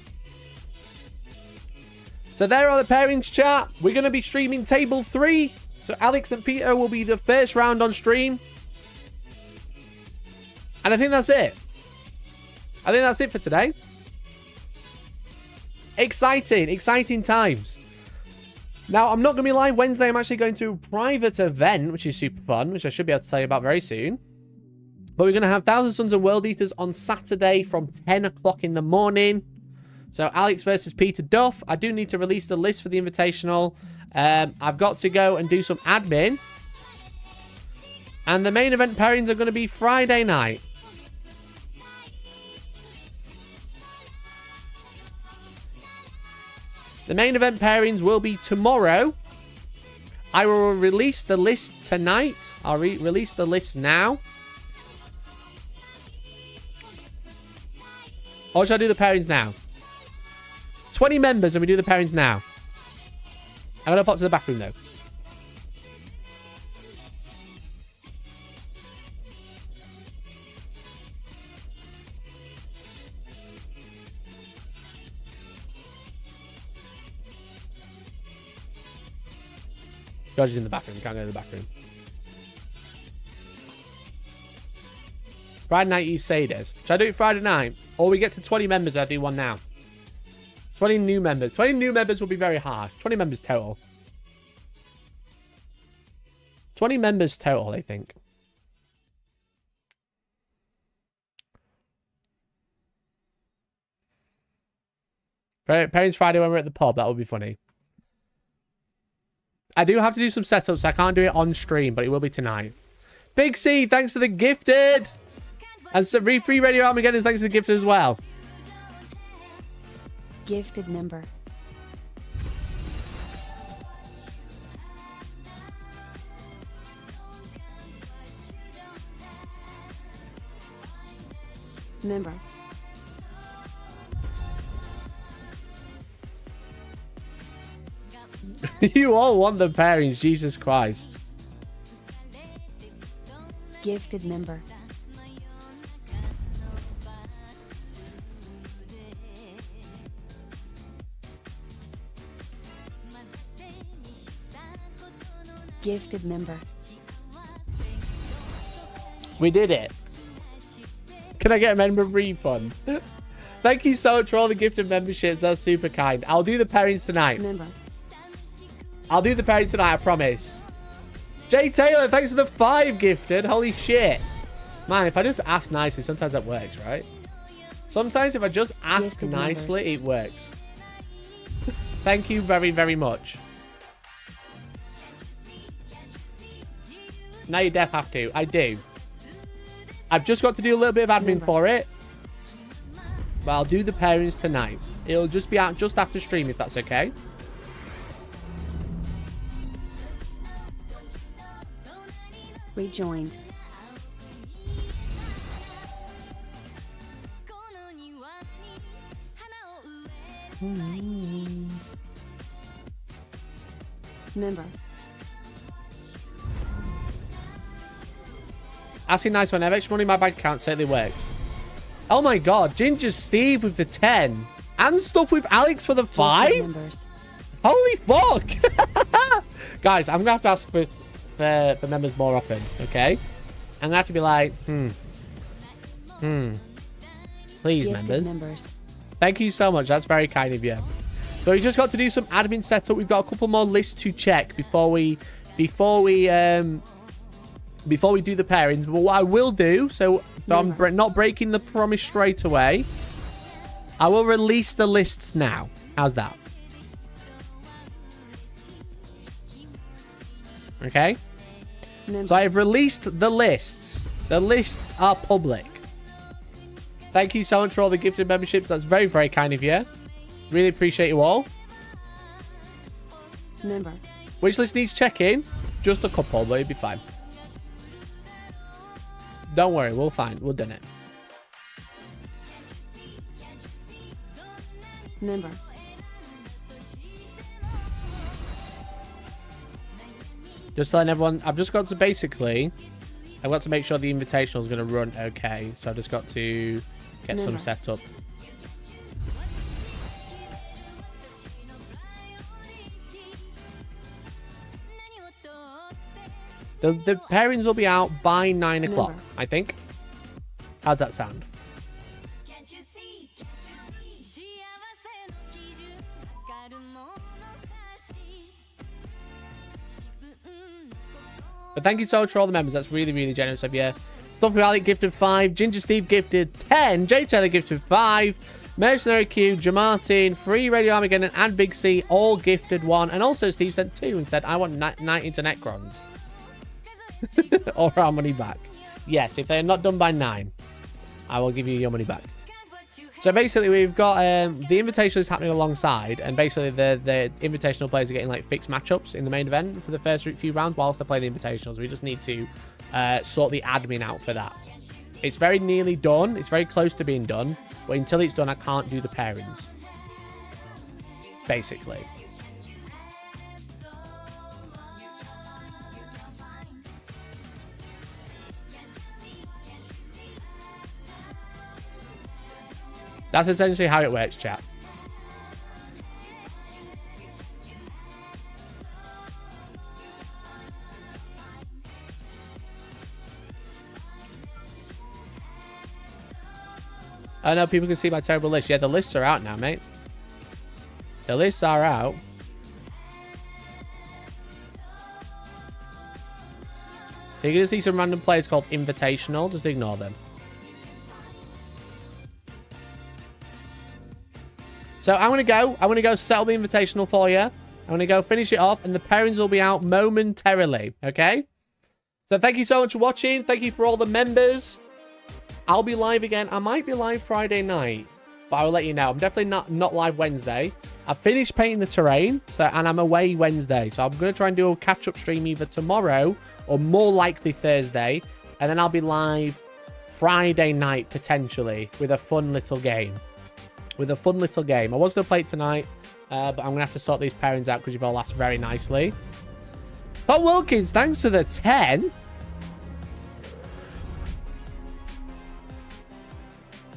So there are the pairings, chat. We're going to be streaming Table 3. So Alex and Peter will be the first round on stream. And I think that's it. I think that's it for today. Exciting times. Now, I'm not going to be live Wednesday. I'm actually going to a private event, which is super fun, which I should be able to tell you about very soon. But we're going to have Thousand Suns and World Eaters on Saturday from 10 o'clock in the morning. So Alex versus Peter Duff. I do need to release the list for the Invitational. I've got to go and do some admin. And the main event pairings are going to be Friday night. The main event pairings will be tomorrow. I will release the list tonight. I'll release the list now. Or should I do the pairings now? 20 members and we do the pairings now. I'm going to pop to the bathroom though. George is in the bathroom. Can't go to the bathroom. Friday night, you sadist. Should I do it Friday night? Or we get to 20 members, I do one now. 20 new members. 20 new members will be very harsh. 20 members total. 20 members total, I think. Parents Friday when we're at the pub. That would be funny. I do have to do some setups. So I can't do it on stream, but it will be tonight. Big C, thanks to the gifted. And so free Radio Armageddon, thanks to the gifted as well. Gifted member. Member. You all want the pairings, Jesus Christ. Gifted member. Gifted member. We did it. Can I get a member refund? Thank you so much for all the gifted memberships. That's super kind. I'll do the pairings tonight. Member. I'll do the pairings tonight, I promise. Jay Taylor, thanks for the 5 gifted. Holy shit. Man, if I just ask nicely, sometimes that works, right? Sometimes if I just ask Gifted nicely, members. it works. Thank you very, very much. Now you def have to. I do. I've just got to do a little bit of admin for it. But I'll do the pairings tonight. It'll just be out just after stream, if that's okay. Rejoined. Member. Asking nice one. I have extra money in my bank account. Certainly works. Oh my god. Ginger Steve with the 10. And stuff with Alex for the 5? Members. Holy fuck. Guys, I'm going to have to ask for members more often. Okay? I'm going to have to be like, Please, Gifted members. Thank you so much. That's very kind of you. So we just got to do some admin setup. We've got a couple more lists to check before we do the pairings. But what I will do, so I'm not breaking the promise straight away, I will release the lists now. How's that? Okay. Member. So I have released the lists. The lists are public. Thank you so much for all the gifted memberships. That's very, very kind of you. Really appreciate you all. Member. Which list needs checking? Just a couple, but it'll be fine. Don't worry, we'll find. We'll do it. Member. Just telling everyone, I've just got to basically, I've got to make sure the invitational is going to run okay. So I've just got to get some set up. The pairings will be out by 9 o'clock, I think. How's that sound? But thank you so much for all the members. That's really, really generous of you. Stumpy Alec gifted 5. Ginger Steve gifted 10. Jay Taylor gifted 5. Mercenary Q, Jamartin, Free Radio Armageddon, and Big C all gifted 1. And also Steve sent 2 and said, I want 90 to Necrons. Or our money back. Yes, if they're not done by 9, I will give you your money back. So basically, we've got the Invitational is happening alongside, and basically the Invitational players are getting like fixed matchups in the main event for the first few rounds whilst they're playing the Invitationals. We just need to sort the admin out for that. It's very nearly done. It's very close to being done, but until it's done, I can't do the pairings. Basically. That's essentially how it works, chat. I know people can see my terrible list. Yeah, the lists are out now, mate. The lists are out. So you're going to see some random players called Invitational. Just ignore them. So I'm going to go settle the Invitational for you. I'm going to go finish it off, and the pairings will be out momentarily, okay? So thank you so much for watching. Thank you for all the members. I'll be live again. I might be live Friday night, but I will let you know. I'm definitely not live Wednesday. I've finished painting the terrain, and I'm away Wednesday. So I'm going to try and do a catch-up stream either tomorrow or more likely Thursday, and then I'll be live Friday night, potentially, with a fun little game. I was going to play it tonight, but I'm going to have to sort these pairings out because you've all asked very nicely. Paul Wilkins, thanks for the 10.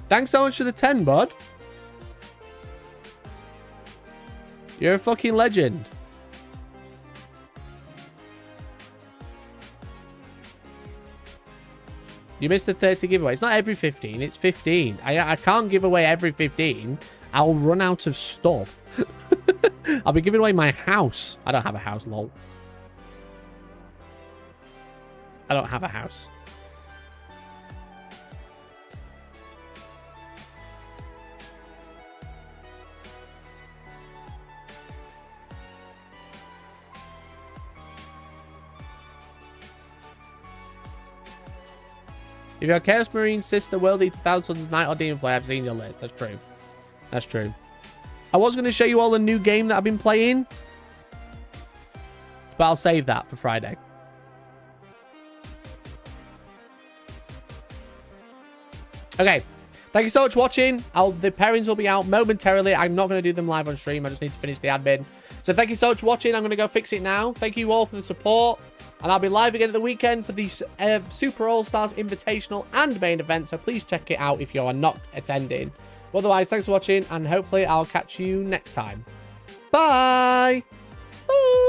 Thanks so much for the 10, bud. You're a fucking legend. You missed the 30 giveaway. It's not every 15, it's 15. I can't give away every 15. I'll run out of stuff. I'll be giving away my house. I don't have a house, lol. I don't have a house. If you're a Chaos Marine, Sister, World 1000, Knight, or Demon Player, I've seen your list. That's true. That's true. I was going to show you all the new game that I've been playing, but I'll save that for Friday. Okay. Thank you so much for watching. The pairings will be out momentarily. I'm not going to do them live on stream. I just need to finish the admin. So thank you so much for watching. I'm going to go fix it now. Thank you all for the support. And I'll be live again at the weekend for the Super All-Stars Invitational and main event. So please check it out if you are not attending. But otherwise, thanks for watching. And hopefully I'll catch you next time. Bye. Bye.